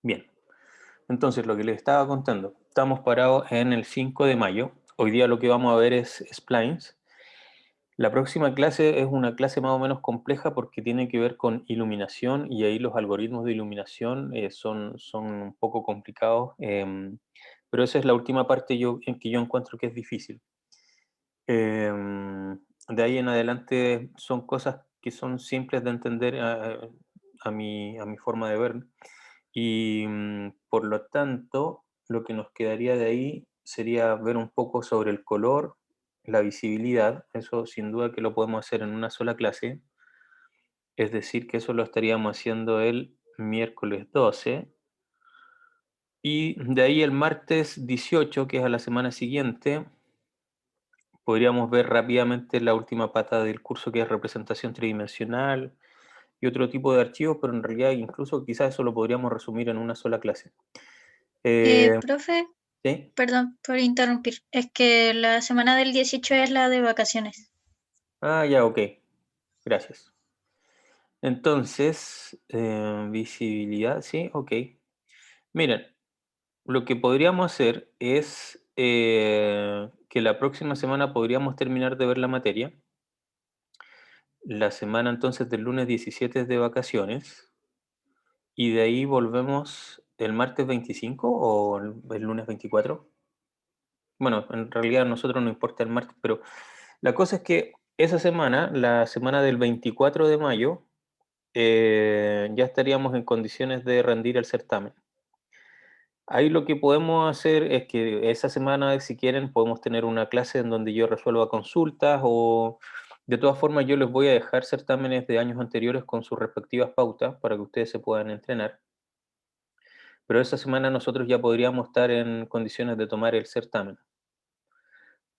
Bien, entonces lo que les estaba contando, estamos parados en el 5 de mayo. Hoy día lo que vamos a ver es splines. La próxima clase es una clase más o menos compleja porque tiene que ver con iluminación y ahí los algoritmos de iluminación son un poco complicados, pero esa es la última parte en que yo encuentro que es difícil. De ahí en adelante son cosas que son simples de entender a mi forma de ver. Y por lo tanto, lo que nos quedaría de ahí sería ver un poco sobre el color, la visibilidad, eso sin duda que lo podemos hacer en una sola clase, es decir, que eso lo estaríamos haciendo el miércoles 12, y de ahí el martes 18, que es a la semana siguiente, podríamos ver rápidamente la última pata del curso, que es representación tridimensional y otro tipo de archivos, pero en realidad incluso quizás eso lo podríamos resumir en una sola clase. Profe, ¿Sí? perdón por interrumpir. Es que la semana del 18 es la de vacaciones. Ah, ya, ok. Gracias. Entonces, visibilidad, sí, ok. Miren, lo que podríamos hacer es que la próxima semana podríamos terminar de ver la materia. La semana entonces del lunes 17 es de vacaciones. Y de ahí volvemos el martes 25 o el lunes 24. Bueno, en realidad a nosotros no importa el martes, pero la cosa es que esa semana, la semana del 24 de mayo, ya estaríamos en condiciones de rendir el certamen. Ahí lo que podemos hacer es que esa semana, si quieren, podemos tener una clase en donde yo resuelva consultas o de todas formas yo les voy a dejar certámenes de años anteriores con sus respectivas pautas para que ustedes se puedan entrenar. Pero esa semana nosotros ya podríamos estar en condiciones de tomar el certamen.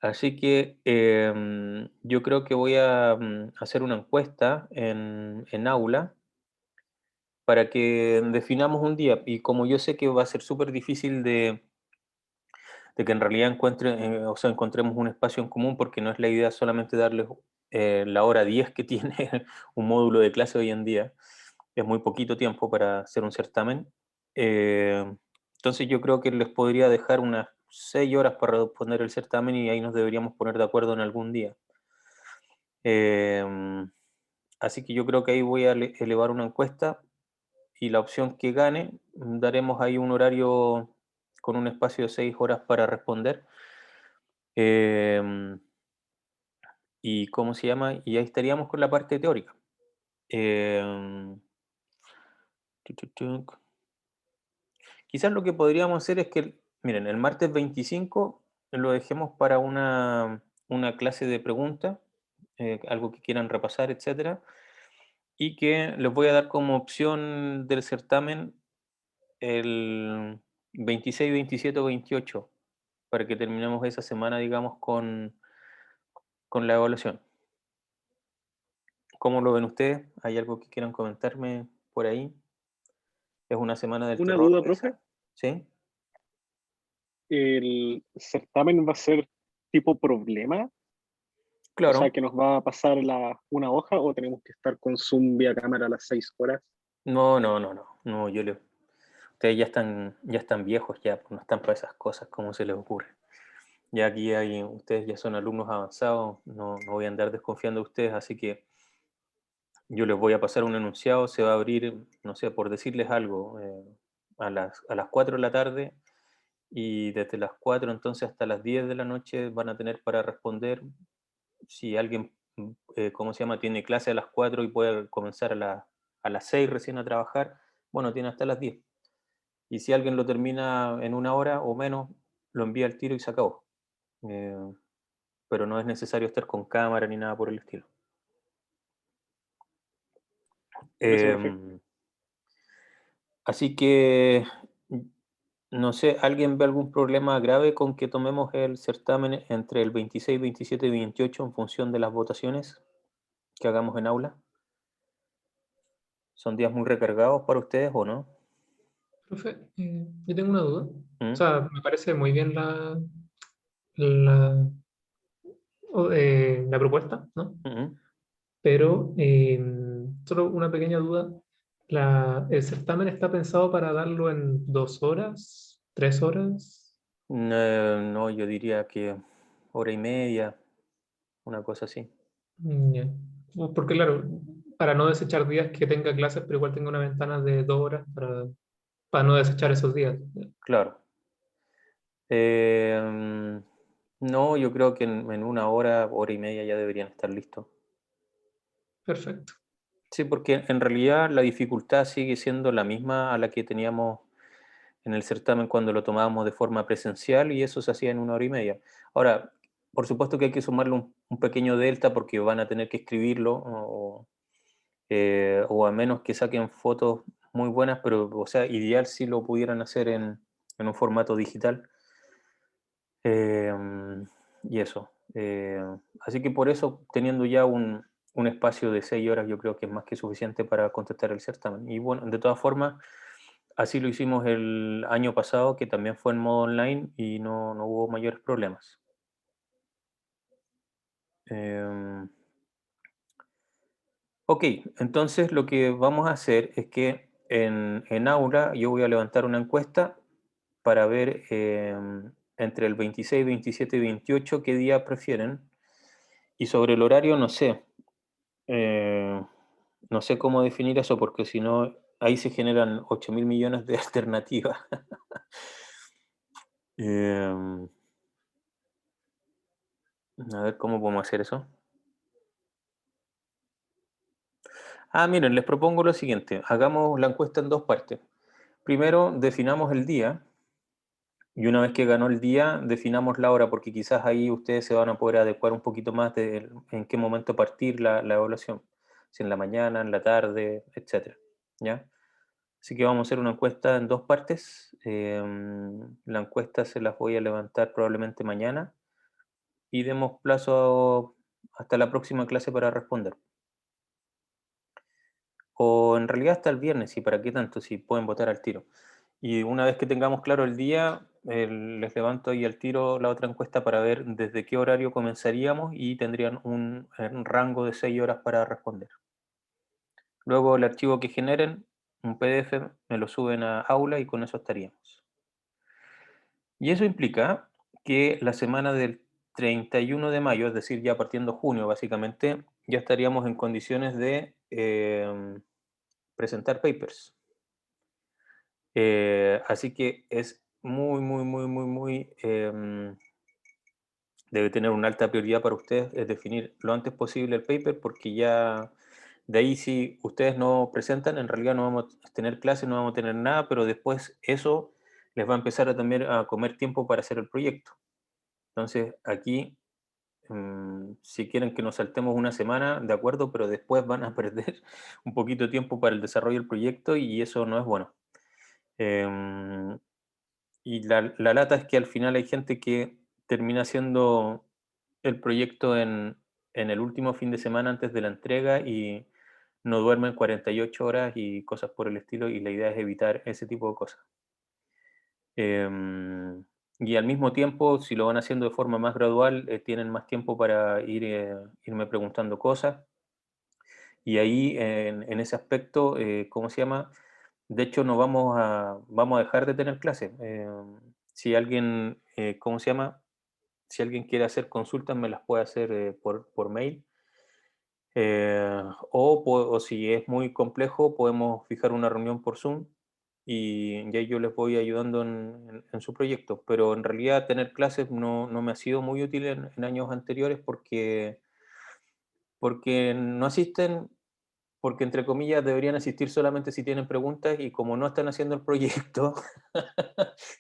Así que yo creo que voy a hacer una encuesta en aula para que definamos un día. Y como yo sé que va a ser súper difícil de que en realidad o sea, encontremos un espacio en común, porque no es la idea solamente darles la hora 10 que tiene un módulo de clase hoy en día. Es muy poquito tiempo para hacer un certamen. Eh, entonces yo creo que les podría dejar unas 6 horas para responder el certamen y ahí nos deberíamos poner de acuerdo en algún día. Em, Así que yo creo que ahí voy a elevar una encuesta y la opción que gane, daremos ahí un horario con un espacio de 6 horas para responder. Em, ¿Y cómo se llama? Y ahí estaríamos con la parte teórica. Em, tuc. Quizás lo que podríamos hacer es que, miren, el martes 25 lo dejemos para una clase de preguntas, algo que quieran repasar, etcétera, y que les voy a dar como opción del certamen el 26, 27 o 28, para que terminemos esa semana, digamos, con la evaluación. ¿Cómo lo ven ustedes? ¿Hay algo que quieran comentarme por ahí? ¿Es una semana del Una terror duda, profe. esa? ¿Sí? ¿El certamen va a ser tipo problema? O sea, Claro. que nos va a pasar una hoja o tenemos que estar con Zoom vía cámara a las 6 horas. No, no, no, no. No, ustedes ya están viejos ya, pues no están para esas cosas, ¿cómo se les ocurre? Ya aquí ustedes ya son alumnos avanzados, no voy a andar desconfiando de ustedes, así que yo les voy a pasar un enunciado, se va a abrir, no sé, por decirles algo, a las 4 de la tarde y desde las 4 entonces hasta las 10 de la noche van a tener para responder. Si alguien, ¿cómo se llama?, tiene clase a las 4 y puede comenzar a las 6 recién a trabajar, bueno, tiene hasta las 10. Y si alguien lo termina en una hora o menos, lo envía al tiro y se acabó. Eh, pero no es necesario estar con cámara ni nada por el estilo. Parece perfecto. Así que, no sé, ¿alguien ve algún problema grave con que tomemos el certamen entre el 26, 27 y 28 en función de las votaciones que hagamos en aula? ¿Son días muy recargados para ustedes o no? Profe, yo tengo una duda. O ¿Mm? sea, me parece muy bien la, la propuesta, ¿no? Ujú. Pero solo una pequeña duda. ¿El certamen está pensado para darlo en 2 horas, 3 horas? No, yo diría que hora y media, una cosa así. Ya. Porque claro, para no desechar días que tenga clases, pero igual tenga una ventana de 2 horas para no desechar esos días. Claro. Eh, no, yo creo que en una hora y media ya deberían estar listos. Perfecto. Sí, porque en realidad la dificultad sigue siendo la misma a la que teníamos en el certamen cuando lo tomábamos de forma presencial y eso se hacía en una hora y media. Ahora, por supuesto que hay que sumarle un pequeño delta porque van a tener que escribirlo o a menos que saquen fotos muy buenas, pero o sea, ideal si lo pudieran hacer en un formato digital. Eh, y eso. Así que por eso, teniendo ya un espacio de 6 horas, yo creo que es más que suficiente para contestar el certamen. Y bueno, de todas formas, así lo hicimos el año pasado, que también fue en modo online y no hubo mayores problemas. Eh, ok, entonces lo que vamos a hacer es que en Aula yo voy a levantar una encuesta para ver entre el 26, 27 y 28 qué día prefieren. Y sobre el horario, no sé. No sé cómo definir eso, porque si no, ahí se generan 8.000 millones de alternativas. Em, a ver cómo podemos hacer eso. Ah, miren, les propongo lo siguiente. Hagamos la encuesta en dos partes. Primero, definamos el día. Y una vez que ganó el día, definamos la hora, porque quizás ahí ustedes se van a poder adecuar un poquito más de en qué momento partir la evaluación. Si en la mañana, en la tarde, etc. ¿Ya? Así que vamos a hacer una encuesta en dos partes. La encuesta se las voy a levantar probablemente mañana y demos plazo hasta la próxima clase para responder. O en realidad hasta el viernes, y para qué tanto, si pueden votar al tiro. Y una vez que tengamos claro el día, les levanto ahí al tiro la otra encuesta para ver desde qué horario comenzaríamos y tendrían un rango de 6 horas para responder. Luego el archivo que generen, un PDF, me lo suben a Aula y con eso estaríamos. Y eso implica que la semana del 31 de mayo, es decir, ya partiendo junio básicamente, ya estaríamos en condiciones de presentar papers. Así que es muy, debe tener una alta prioridad para ustedes, es definir lo antes posible el paper, porque ya de ahí si ustedes no presentan, en realidad no vamos a tener clases, no vamos a tener nada, pero después eso les va a empezar a también a comer tiempo para hacer el proyecto. Entonces aquí, si quieren que nos saltemos una semana, de acuerdo, pero después van a perder un poquito de tiempo para el desarrollo del proyecto y eso no es bueno. Y la lata es que al final hay gente que termina haciendo el proyecto en el último fin de semana antes de la entrega y no duermen 48 horas y cosas por el estilo, y la idea es evitar ese tipo de cosas. Y al mismo tiempo, si lo van haciendo de forma más gradual, tienen más tiempo para irme preguntando cosas. Y ahí, en ese aspecto, ¿cómo se llama? De hecho, no vamos a dejar de tener clases. Si alguien, ¿cómo se llama? Si alguien quiere hacer consultas, me las puede hacer por mail. O si es muy complejo, podemos fijar una reunión por Zoom y ya yo les voy ayudando en su proyecto. Pero en realidad tener clases no me ha sido muy útil en años anteriores porque no asisten, porque entre comillas deberían asistir solamente si tienen preguntas y como no están haciendo el proyecto,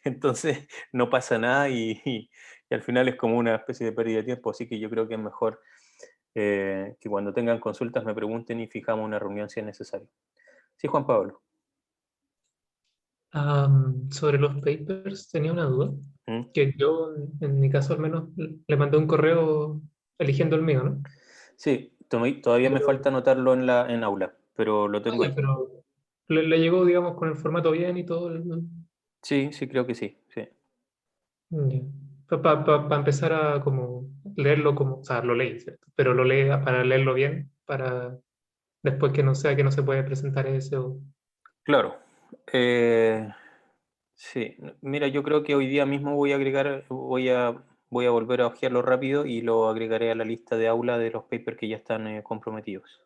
entonces no pasa nada y al final es como una especie de pérdida de tiempo. Así que yo creo que es mejor que cuando tengan consultas me pregunten y fijamos una reunión si es necesario. Sí, Juan Pablo. Sobre los papers, tenía una duda, ¿Mm? que yo, en mi caso al menos, le mandé un correo eligiendo el mío, ¿no? Sí, todavía me Pero, falta anotarlo en aula, pero lo tengo ya, ahí. pero le llegó, digamos, con el formato bien y todo. Sí, sí, creo que sí. Sí. Para empezar a como leerlo como, o sea, lo leí, ¿cierto? Pero lo lee para leerlo bien, para después que no sea que no se puede presentar ese o... Claro. Sí, mira, yo creo que hoy día mismo voy a agregar, voy a volver a hojearlo rápido y lo agregaré a la lista de aula de los papers que ya están comprometidos.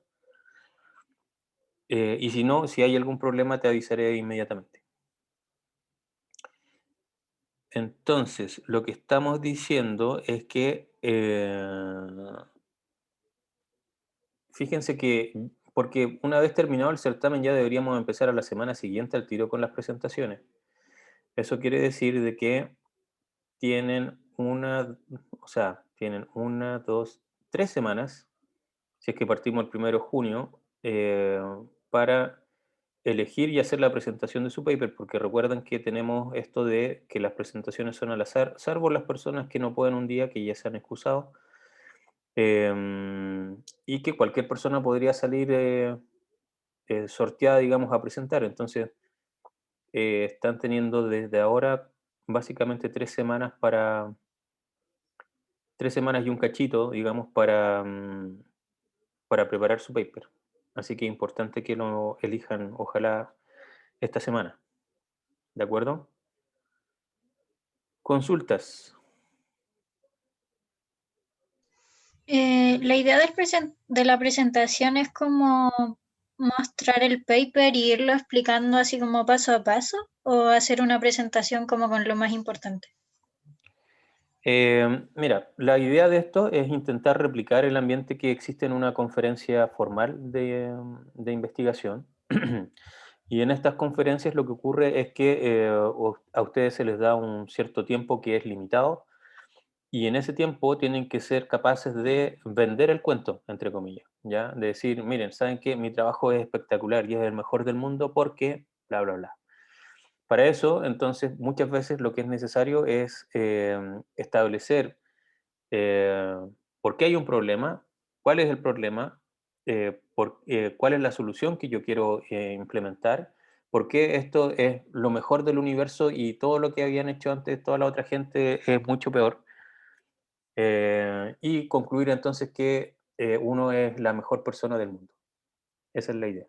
Y si no, si hay algún problema, te avisaré inmediatamente. Entonces, lo que estamos diciendo es que, fíjense que, porque una vez terminado el certamen ya deberíamos empezar a la semana siguiente al tiro con las presentaciones. Eso quiere decir de que tienen tienen 3 semanas, si es que partimos el 1 de junio, para elegir y hacer la presentación de su paper, porque recuerden que tenemos esto de que las presentaciones son al azar, salvo las personas que no pueden un día, que ya se han excusado, y que cualquier persona podría salir sorteada, digamos, a presentar. Entonces, están teniendo desde ahora básicamente 3 semanas y un cachito, digamos, para preparar su paper. Así que es importante que lo elijan, ojalá, esta semana. ¿De acuerdo? Consultas. La idea de la presentación es como mostrar el paper y irlo explicando así como paso a paso, o hacer una presentación como con lo más importante. Mira, la idea de esto es intentar replicar el ambiente que existe en una conferencia formal de investigación. Y en estas conferencias lo que ocurre es que a ustedes se les da un cierto tiempo que es limitado, y en ese tiempo tienen que ser capaces de vender el cuento, entre comillas, ¿ya? De decir, miren, ¿saben qué? Mi trabajo es espectacular y es el mejor del mundo porque bla, bla, bla. Para eso, entonces, muchas veces lo que es necesario es establecer eh, por qué hay un problema, cuál es el problema, cuál es la solución que yo quiero implementar, por qué esto es lo mejor del universo y todo lo que habían hecho antes toda la otra gente es mucho peor. Y concluir entonces que uno es la mejor persona del mundo. Esa es la idea.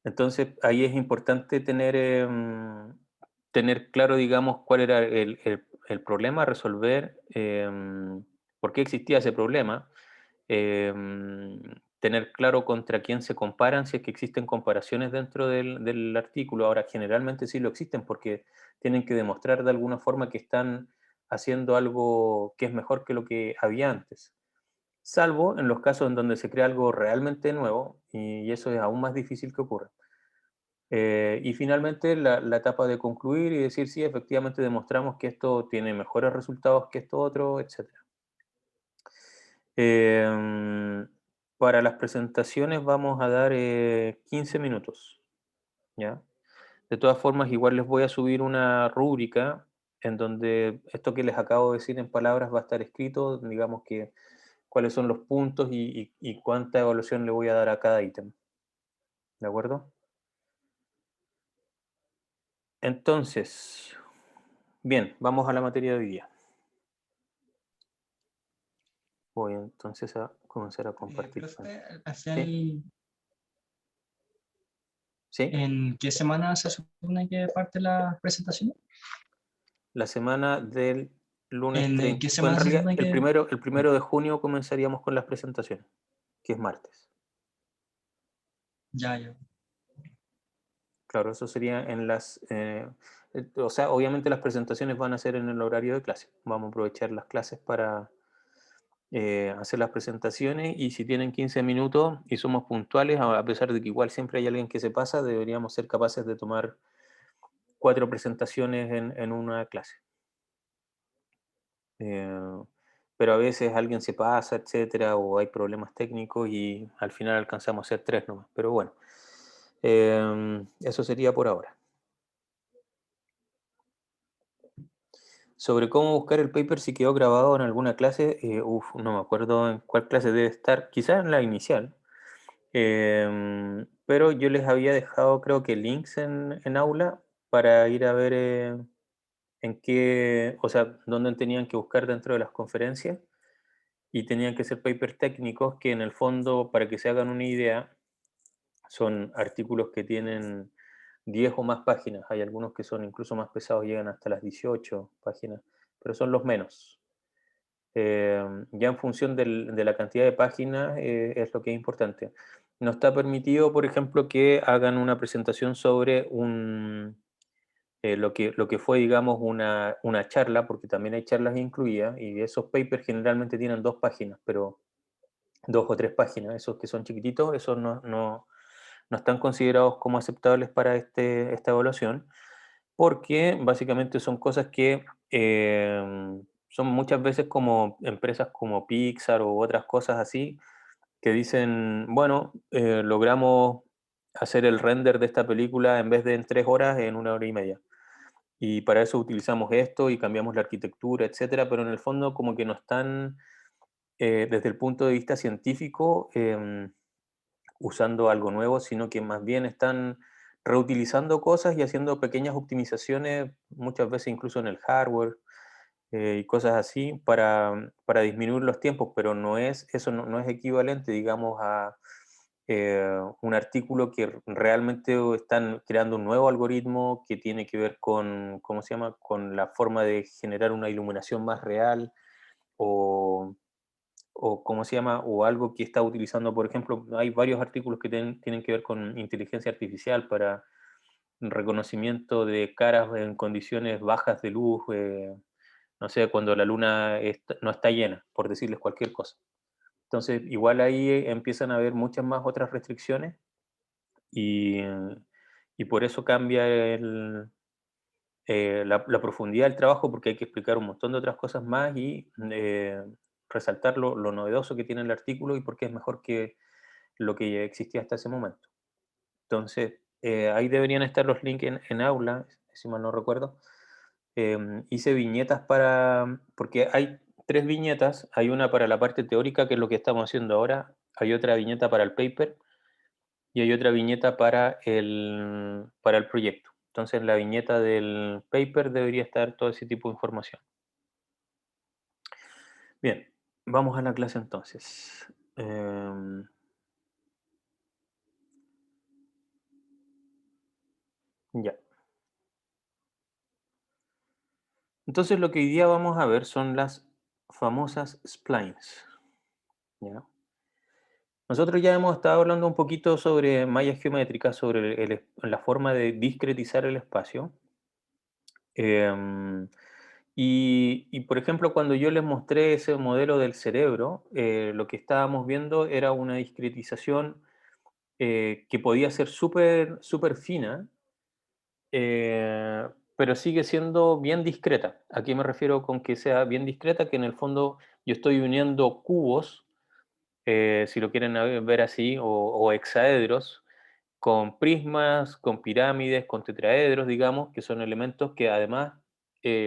Entonces, ahí es importante tener claro, digamos, cuál era el problema a resolver, por qué existía ese problema, tener claro contra quién se comparan, si es que existen comparaciones dentro del artículo. Ahora, generalmente sí lo existen porque tienen que demostrar de alguna forma que están haciendo algo que es mejor que lo que había antes. Salvo en los casos en donde se crea algo realmente nuevo, y eso es aún más difícil que ocurra. Y finalmente la etapa de concluir y decir, sí, efectivamente demostramos que esto tiene mejores resultados que esto otro, etc. Para las presentaciones vamos a dar 15 minutos, ¿ya? De todas formas, igual les voy a subir una rúbrica en donde esto que les acabo de decir en palabras va a estar escrito, digamos que cuáles son los puntos y cuánta evaluación le voy a dar a cada ítem. ¿De acuerdo? Entonces, bien, vamos a la materia de hoy día. Voy entonces a comenzar a compartir. Profe, ¿Sí? ¿en qué semana se supone que parte la presentación? La semana del lunes ¿En 30. qué Pues en semana se realidad, supone que...? el primero de junio comenzaríamos con las presentaciones, que es martes. Ya. Claro, eso sería en o sea, obviamente las presentaciones van a ser en el horario de clase. Vamos a aprovechar las clases para hacer las presentaciones, y si tienen 15 minutos y somos puntuales, a pesar de que igual siempre hay alguien que se pasa, deberíamos ser capaces de tomar 4 presentaciones en una clase. Pero a veces alguien se pasa, etcétera, o hay problemas técnicos y al final alcanzamos a hacer 3 nomás. Pero bueno, eso sería por ahora. Sobre cómo buscar el paper, si quedó grabado en alguna clase, no me acuerdo en cuál clase debe estar, quizás en la inicial. Pero yo les había dejado, creo que links en aula para ir a ver en qué, o sea, dónde tenían que buscar dentro de las conferencias, y tenían que ser papers técnicos que en el fondo, para que se hagan una idea, son artículos que tienen 10 o más páginas. Hay algunos que son incluso más pesados, llegan hasta las 18 páginas, pero son los menos. Ya en función de la cantidad de páginas es lo que es importante. No está permitido, por ejemplo, que hagan una presentación sobre lo que fue, digamos, una charla, porque también hay charlas incluidas, y esos papers generalmente tienen 2 páginas, pero 2 o 3 páginas. Esos que son chiquititos, esos no están considerados como aceptables para esta evaluación, porque básicamente son cosas que son muchas veces como empresas como Pixar o otras cosas así, que dicen, bueno, logramos hacer el render de esta película en vez de en 3 horas, en 1 hora y media. Y para eso utilizamos esto y cambiamos la arquitectura, etcétera, pero en el fondo como que no están, desde el punto de vista científico, usando algo nuevo, sino que más bien están reutilizando cosas y haciendo pequeñas optimizaciones, muchas veces incluso en el hardware y cosas así, para disminuir los tiempos, pero eso no es equivalente, digamos, a un artículo que realmente están creando un nuevo algoritmo que tiene que ver con, ¿cómo se llama?, con la forma de generar una iluminación más real o ¿cómo se llama? O algo que está utilizando, por ejemplo, hay varios artículos que tienen que ver con inteligencia artificial para reconocimiento de caras en condiciones bajas de luz, no sé, cuando la luna no está llena, por decirles cualquier cosa. Entonces, igual ahí empiezan a haber muchas más otras restricciones y, y por eso cambia la profundidad del trabajo, porque hay que explicar un montón de otras cosas más y resaltar lo novedoso que tiene el artículo y por qué es mejor que lo que ya existía hasta ese momento. Entonces, ahí deberían estar los links en Aula, si mal no recuerdo. Hice viñetas porque hay 3 viñetas, hay una para la parte teórica, que es lo que estamos haciendo ahora, hay otra viñeta para el paper y hay otra viñeta para el proyecto. Entonces, en la viñeta del paper debería estar todo ese tipo de información. Bien, vamos a la clase entonces. Ya. Entonces, lo que hoy día vamos a ver son las famosas splines. ¿Ya? Nosotros ya hemos estado hablando un poquito sobre mallas geométricas, sobre la forma de discretizar el espacio. Por ejemplo, cuando yo les mostré ese modelo del cerebro, lo que estábamos viendo era una discretización que podía ser súper súper fina, pero sigue siendo bien discreta. ¿A qué me refiero con que sea bien discreta? Que en el fondo yo estoy uniendo cubos, si lo quieren ver así, o hexaedros, con prismas, con pirámides, con tetraedros, digamos, que son elementos que además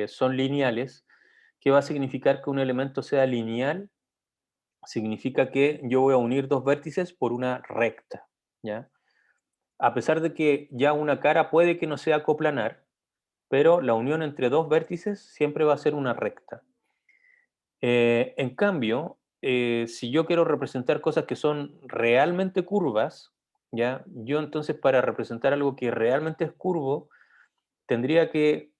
son lineales. ¿Qué va a significar que un elemento sea lineal? Significa que yo voy a unir 2 vértices por una recta, ¿ya? A pesar de que ya una cara puede que no sea coplanar, pero la unión entre 2 vértices siempre va a ser una recta. En cambio, si yo quiero representar cosas que son realmente curvas, ¿ya? Yo entonces, para representar algo que realmente es curvo, tendría que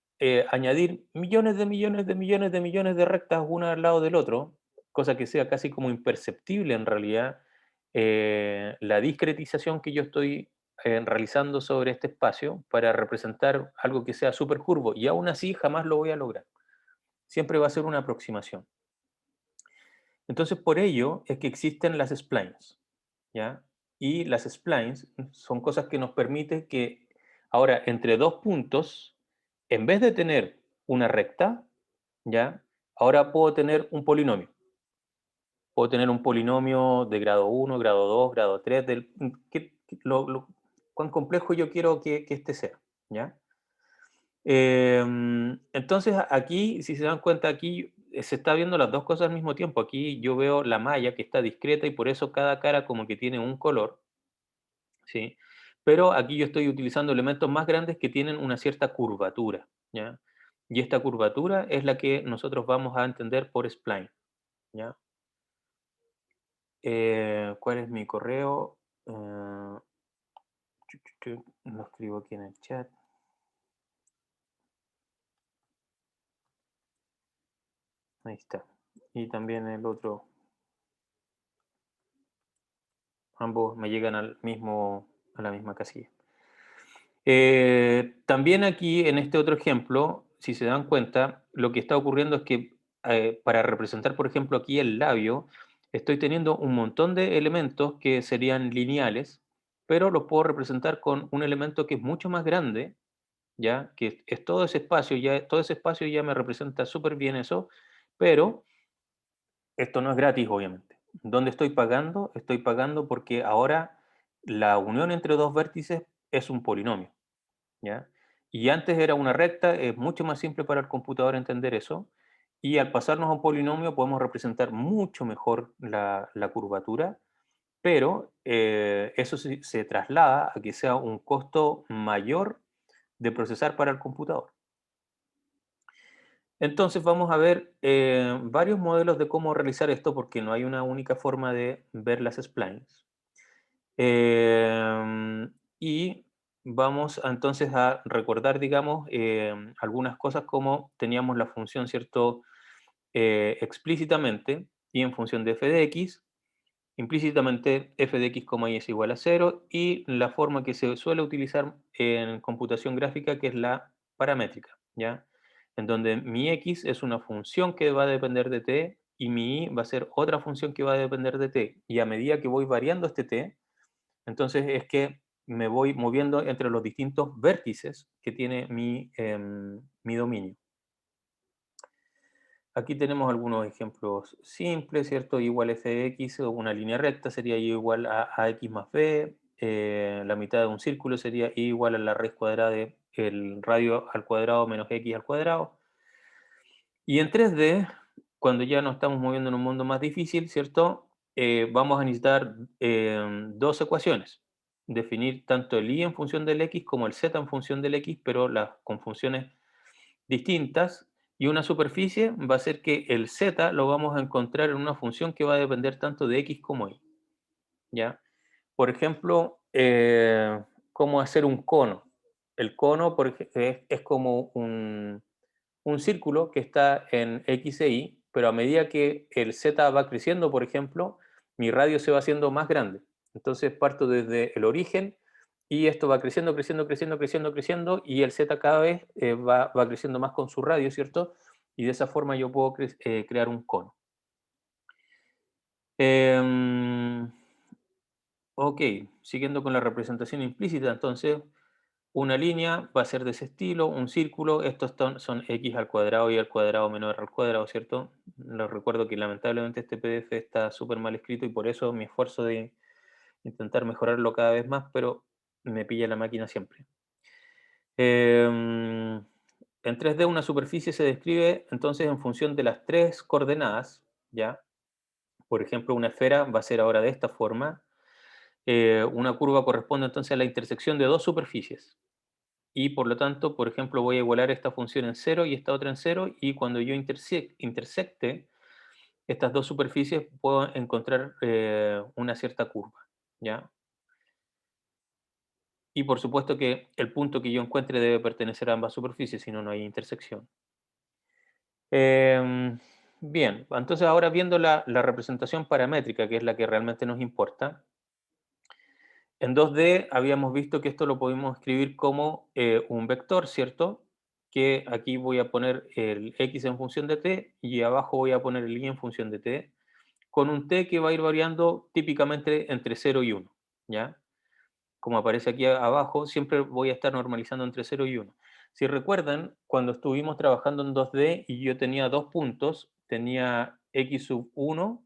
añadir millones de millones de millones de millones de rectas una al lado del otro, cosa que sea casi como imperceptible en realidad la discretización que yo estoy realizando sobre este espacio para representar algo que sea súper curvo, y aún así jamás lo voy a lograr. Siempre va a ser una aproximación. Entonces, por ello es que existen las splines, ¿ya? Y las splines son cosas que nos permiten que ahora entre 2 puntos, en vez de tener una recta, ¿ya? Ahora puedo tener un polinomio. Puedo tener un polinomio de grado 1, grado 2, grado 3, cuán complejo yo quiero que este sea, ¿ya? Entonces, aquí, si se dan cuenta, aquí se está viendo las dos cosas al mismo tiempo. Aquí yo veo la malla que está discreta y por eso cada cara como que tiene un color, ¿sí? Pero aquí yo estoy utilizando elementos más grandes que tienen una cierta curvatura, ¿ya? Y esta curvatura es la que nosotros vamos a entender por spline, ¿ya? ¿Cuál es mi correo? que lo escribo aquí en el chat. Ahí está. Y también el otro. Ambos me llegan a la misma casilla. También aquí en este otro ejemplo, si se dan cuenta, lo que está ocurriendo es que para representar, por ejemplo, aquí el labio, estoy teniendo un montón de elementos que serían lineales, pero los puedo representar con un elemento que es mucho más grande, ¿ya? Que es todo ese espacio ya me representa súper bien eso, pero esto no es gratis, obviamente. ¿Dónde estoy pagando? Estoy pagando porque ahora la unión entre dos vértices es un polinomio, ¿ya? Y antes era una recta, es mucho más simple para el computador entender eso, y al pasarnos a un polinomio podemos representar mucho mejor la curvatura, pero eso se traslada a que sea un costo mayor de procesar para el computador. Entonces vamos a ver varios modelos de cómo realizar esto porque no hay una única forma de ver las splines. Y vamos entonces a recordar, digamos, algunas cosas como teníamos la función, ¿cierto? Explícitamente y en función de f de x, implícitamente f de x, y es igual a 0 y la forma que se suele utilizar en computación gráfica que es la paramétrica, ¿ya? En donde mi x es una función que va a depender de t y mi y va a ser otra función que va a depender de t. Y a medida que voy variando este t, entonces es que me voy moviendo entre los distintos vértices que tiene mi dominio. Aquí tenemos algunos ejemplos simples, ¿cierto? Igual f de x, o una línea recta sería y igual a x más b. La mitad de un círculo sería y igual a la raíz cuadrada del radio al cuadrado menos x al cuadrado. Y en 3D, cuando ya nos estamos moviendo en un mundo más difícil, ¿cierto? Vamos a necesitar dos ecuaciones. Definir tanto el y en función del x como el z en función del x, pero con funciones distintas. Y una superficie va a ser que el z lo vamos a encontrar en una función que va a depender tanto de x como y. ¿Ya? Por ejemplo, cómo hacer un cono. El cono es como un círculo que está en X e Y, pero a medida que el Z va creciendo, por ejemplo, mi radio se va haciendo más grande. Entonces parto desde el origen y esto va creciendo, creciendo, creciendo, creciendo, creciendo y el Z cada vez va creciendo más con su radio, ¿cierto? Y de esa forma yo puedo crear un cono. Ok, siguiendo con la representación implícita, entonces una línea va a ser de ese estilo, un círculo, estos son x al cuadrado y al cuadrado menos r al cuadrado, ¿cierto? Les recuerdo que lamentablemente este PDF está súper mal escrito y por eso mi esfuerzo de intentar mejorarlo cada vez más, pero me pilla la máquina siempre. En 3D una superficie se describe entonces en función de las tres coordenadas, ¿ya? Por ejemplo, una esfera va a ser ahora de esta forma. Una curva corresponde entonces a la intersección de dos superficies. Y por lo tanto, por ejemplo, voy a igualar esta función en 0 y esta otra en 0, y cuando yo intersecte estas dos superficies, puedo encontrar una cierta curva, ¿ya? Y por supuesto que el punto que yo encuentre debe pertenecer a ambas superficies, si no, no hay intersección. Bien, entonces ahora viendo la representación paramétrica, que es la que realmente nos importa, en 2D habíamos visto que esto lo podemos escribir como un vector, ¿cierto? Que aquí voy a poner el x en función de t y abajo voy a poner el y en función de t, con un t que va a ir variando típicamente entre 0 y 1, ¿ya? Como aparece aquí abajo, siempre voy a estar normalizando entre 0 y 1. Si recuerdan, cuando estuvimos trabajando en 2D y yo tenía dos puntos, tenía x sub 1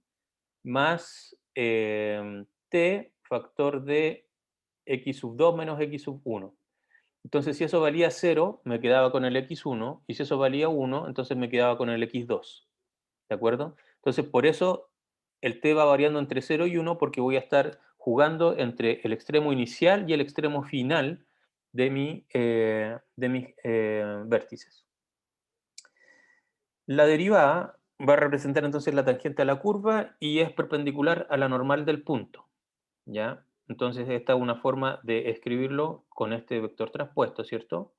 más t factor de x sub 2 menos x sub 1. Entonces, si eso valía 0, me quedaba con el x1, y si eso valía 1, entonces me quedaba con el x2. ¿De acuerdo? Entonces, por eso el t va variando entre 0 y 1, porque voy a estar jugando entre el extremo inicial y el extremo final de mis vértices. La derivada va a representar entonces la tangente a la curva y es perpendicular a la normal del punto, ¿ya? Entonces esta es una forma de escribirlo con este vector transpuesto, ¿cierto?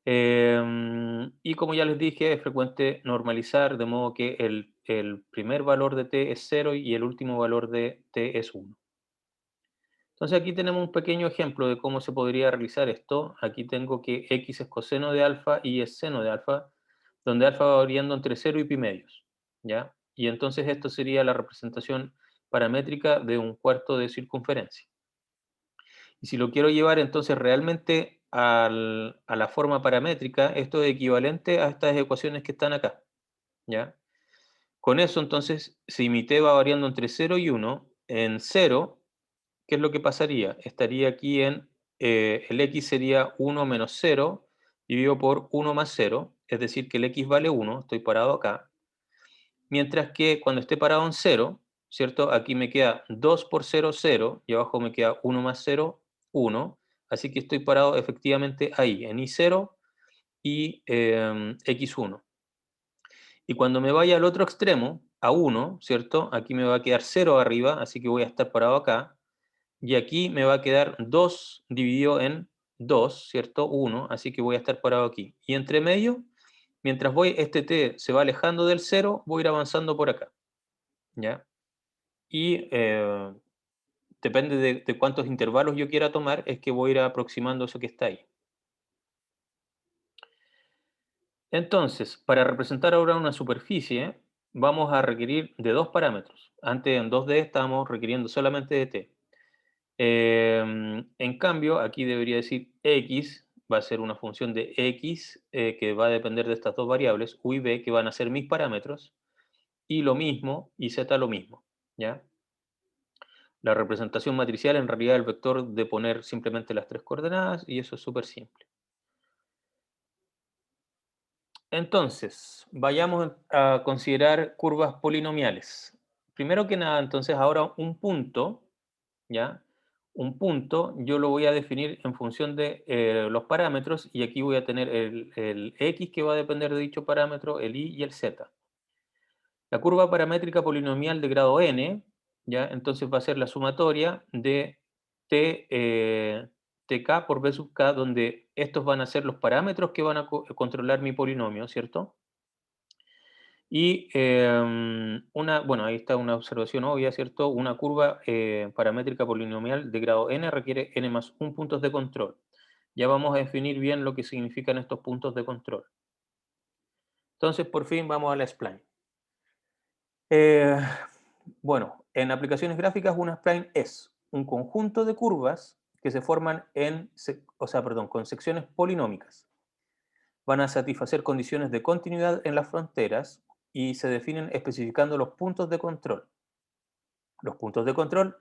Y como ya les dije, es frecuente normalizar de modo que el primer valor de t es 0 y el último valor de t es 1. Entonces aquí tenemos un pequeño ejemplo de cómo se podría realizar esto. Aquí tengo que x es coseno de alfa y es seno de alfa, donde alfa va variando entre 0 y pi medios, ¿ya? Y entonces esto sería la representación paramétrica de un cuarto de circunferencia. Y si lo quiero llevar entonces realmente a la forma paramétrica, esto es equivalente a estas ecuaciones que están acá, ¿ya? Con eso entonces, si mi t va variando entre 0 y 1, en 0, ¿qué es lo que pasaría? Estaría aquí en, el x sería 1 menos 0 dividido por 1 más 0, es decir, que el x vale 1, estoy parado acá, mientras que cuando esté parado en 0, ¿cierto? Aquí me queda 2 por 0, 0, y abajo me queda 1 más 0, 1, así que estoy parado efectivamente ahí, en I0 y X1. Y cuando me vaya al otro extremo, a 1, ¿cierto? Aquí me va a quedar 0 arriba, así que voy a estar parado acá, y aquí me va a quedar 2 dividido en 2, ¿cierto? 1, así que voy a estar parado aquí. Y entre medio, mientras voy, este t se va alejando del 0, voy a ir avanzando por acá, ¿ya? Y depende de cuántos intervalos yo quiera tomar, es que voy a ir aproximando eso que está ahí. Entonces, para representar ahora una superficie, vamos a requerir de dos parámetros. Antes en 2D estábamos requiriendo solamente de t. En cambio, aquí debería decir x, va a ser una función de x que va a depender de estas dos variables, u y b, que van a ser mis parámetros, y lo mismo, y z lo mismo, ¿ya? La representación matricial en realidad es el vector de poner simplemente las tres coordenadas, y eso es súper simple. Entonces, vayamos a considerar curvas polinomiales. Primero que nada, entonces, ahora un punto, ¿ya? Un punto yo lo voy a definir en función de los parámetros, y aquí voy a tener el x que va a depender de dicho parámetro, el y y el z. La curva paramétrica polinomial de grado n, ¿ya? Entonces va a ser la sumatoria de tk por b sub k, donde estos van a ser los parámetros que van a controlar mi polinomio, ¿cierto? Y bueno, ahí está una observación obvia, ¿cierto? Una curva paramétrica polinomial de grado n requiere n más 1 puntos de control. Ya vamos a definir bien lo que significan estos puntos de control. Entonces, por fin, vamos a la spline. Bueno, en aplicaciones gráficas, una spline es un conjunto de curvas que se forman con secciones polinómicas. Van a satisfacer condiciones de continuidad en las fronteras y se definen especificando los puntos de control. Los puntos de control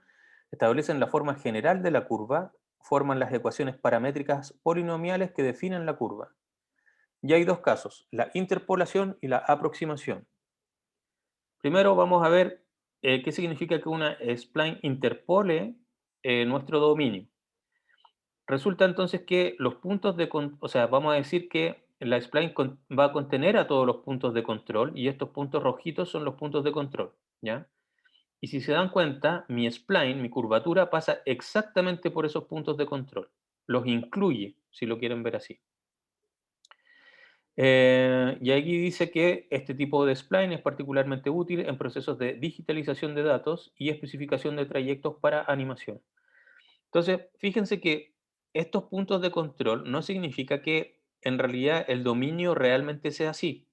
establecen la forma general de la curva, forman las ecuaciones paramétricas polinomiales que definen la curva. Y hay dos casos, la interpolación y la aproximación. Primero vamos a ver qué significa que una spline interpole nuestro dominio. Resulta entonces que los puntos de control, o sea, vamos a decir que la spline va a contener a todos los puntos de control, y estos puntos rojitos son los puntos de control, ¿ya? Y si se dan cuenta, mi spline, mi curvatura, pasa exactamente por esos puntos de control. Los incluye, si lo quieren ver así. Y aquí dice que este tipo de spline es particularmente útil en procesos de digitalización de datos y especificación de trayectos para animación. Entonces, fíjense que estos puntos de control no significa que en realidad el dominio realmente sea así,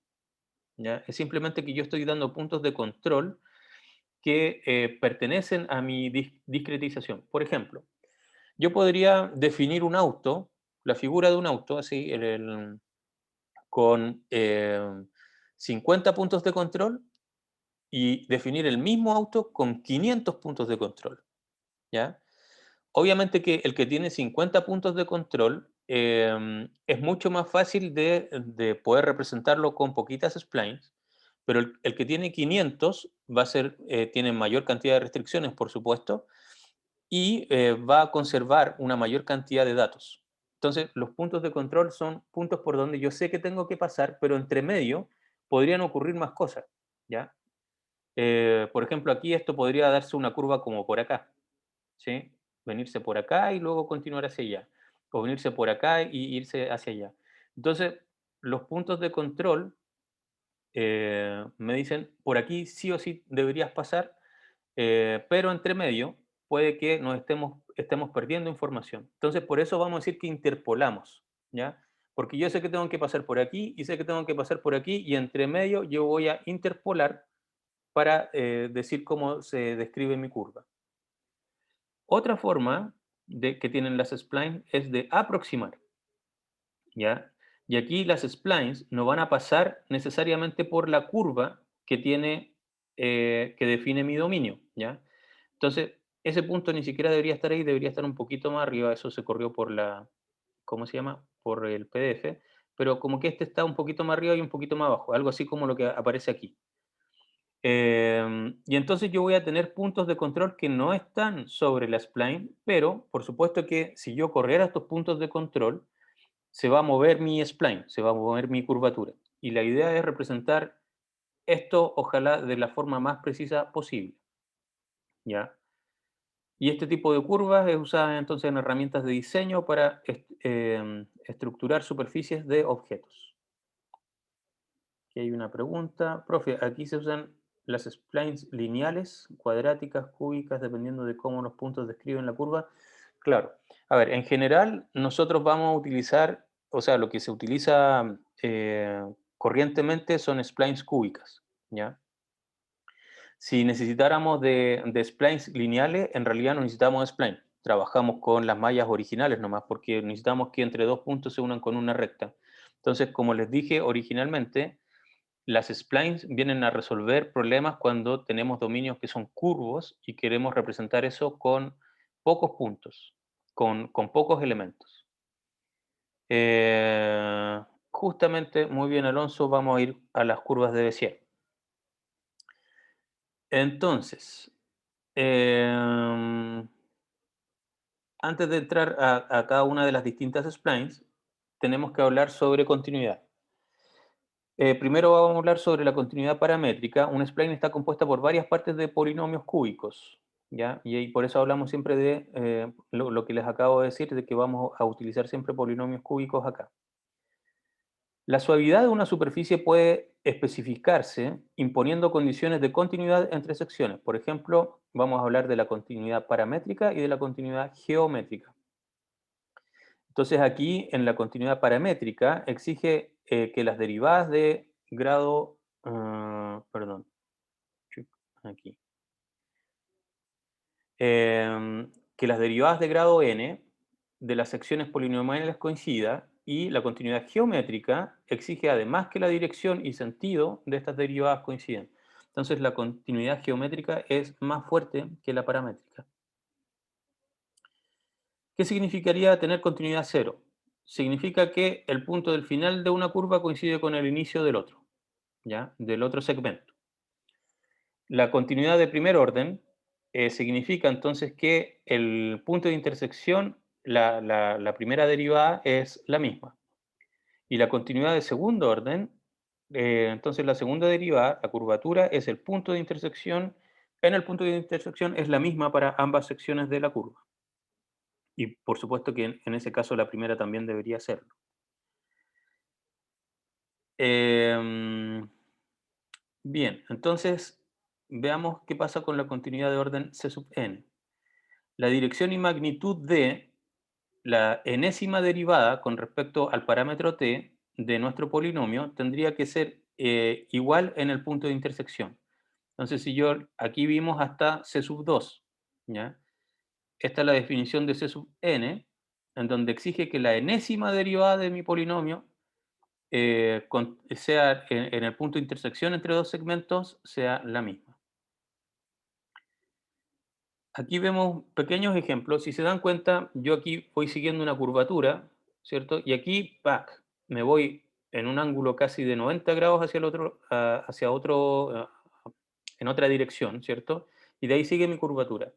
¿ya? Es simplemente que yo estoy dando puntos de control que pertenecen a mi discretización. Por ejemplo, yo podría definir un auto, la figura de un auto, así, con 50 puntos de control, y definir el mismo auto con 500 puntos de control, ¿ya? Obviamente que el que tiene 50 puntos de control es mucho más fácil de poder representarlo con poquitas splines, pero el que tiene 500 va a ser, tiene mayor cantidad de restricciones, por supuesto, y va a conservar una mayor cantidad de datos. Entonces, los puntos de control son puntos por donde yo sé que tengo que pasar, pero entre medio podrían ocurrir más cosas, ¿ya? Por ejemplo, aquí esto podría darse una curva como por acá, ¿sí? venirse por acá y luego continuar hacia allá, o venirse por acá y irse hacia allá. Entonces, los puntos de control me dicen, por aquí sí o sí deberías pasar, pero entre medio puede que nos estemos perdiendo información. Entonces, por eso vamos a decir que interpolamos, ¿ya? Porque yo sé que tengo que pasar por aquí y sé que tengo que pasar por aquí y entre medio yo voy a interpolar para decir cómo se describe mi curva. Otra forma que tienen las splines es de aproximar, ¿ya? Y aquí las splines no van a pasar necesariamente por la curva que que define mi dominio, ¿ya? Entonces, ese punto ni siquiera debería estar ahí, debería estar un poquito más arriba, eso se corrió por ¿cómo se llama? Por el PDF, pero como que este está un poquito más arriba y un poquito más abajo, algo así como lo que aparece aquí. Y entonces yo voy a tener puntos de control que no están sobre la spline, pero por supuesto que si yo corriera estos puntos de control, se va a mover mi spline, se va a mover mi curvatura. Y la idea es representar esto, ojalá, de la forma más precisa posible, ¿ya? Y este tipo de curvas es usada entonces en herramientas de diseño para estructurar superficies de objetos. Aquí hay una pregunta. Profe, aquí se usan las splines lineales, cuadráticas, cúbicas, dependiendo de cómo los puntos describen la curva. Claro. A ver, en general nosotros vamos a utilizar, o sea, lo que se utiliza corrientemente son splines cúbicas, ¿ya? Si necesitáramos de splines lineales, en realidad no necesitamos spline. Trabajamos con las mallas originales nomás, porque necesitamos que entre dos puntos se unan con una recta. Entonces, como les dije originalmente, las splines vienen a resolver problemas cuando tenemos dominios que son curvos y queremos representar eso con pocos puntos, con pocos elementos. Justamente, muy bien Alonso, vamos a ir a las curvas de Bézier. Entonces, antes de entrar a cada una de las distintas splines, tenemos que hablar sobre continuidad. Primero vamos a hablar sobre la continuidad paramétrica. Una spline está compuesta por varias partes de polinomios cúbicos, ¿ya? Y por eso hablamos siempre de lo que les acabo de decir, de que vamos a utilizar siempre polinomios cúbicos acá. La suavidad de una superficie puede especificarse imponiendo condiciones de continuidad entre secciones. Por ejemplo, vamos a hablar de la continuidad paramétrica y de la continuidad geométrica. Entonces aquí en la continuidad paramétrica exige que las derivadas de grado, perdón, aquí, que las derivadas de grado n de las secciones polinomiales coincidan, y la continuidad geométrica exige además que la dirección y sentido de estas derivadas coincidan. Entonces la continuidad geométrica es más fuerte que la paramétrica. ¿Qué significaría tener continuidad cero? Significa que el punto del final de una curva coincide con el inicio del otro, ¿ya? Del otro segmento. La continuidad de primer orden significa entonces que el punto de intersección, la primera derivada es la misma. Y la continuidad de segundo orden, entonces la segunda derivada, la curvatura, es el punto de intersección. En el punto de intersección es la misma para ambas secciones de la curva. Y por supuesto que en ese caso la primera también debería serlo. Bien, entonces veamos qué pasa con la continuidad de orden C sub n. La dirección y magnitud de la enésima derivada con respecto al parámetro t de nuestro polinomio tendría que ser igual en el punto de intersección. Entonces, si yo aquí vimos hasta C sub 2, ¿ya? Esta es la definición de C sub n, en donde exige que la enésima derivada de mi polinomio sea en el punto de intersección entre dos segmentos sea la misma. Aquí vemos pequeños ejemplos. Si se dan cuenta, yo aquí voy siguiendo una curvatura, ¿cierto? Y aquí, ¡pac!, me voy en un ángulo casi de 90 grados hacia el otro, en otra dirección, ¿cierto? Y de ahí sigue mi curvatura.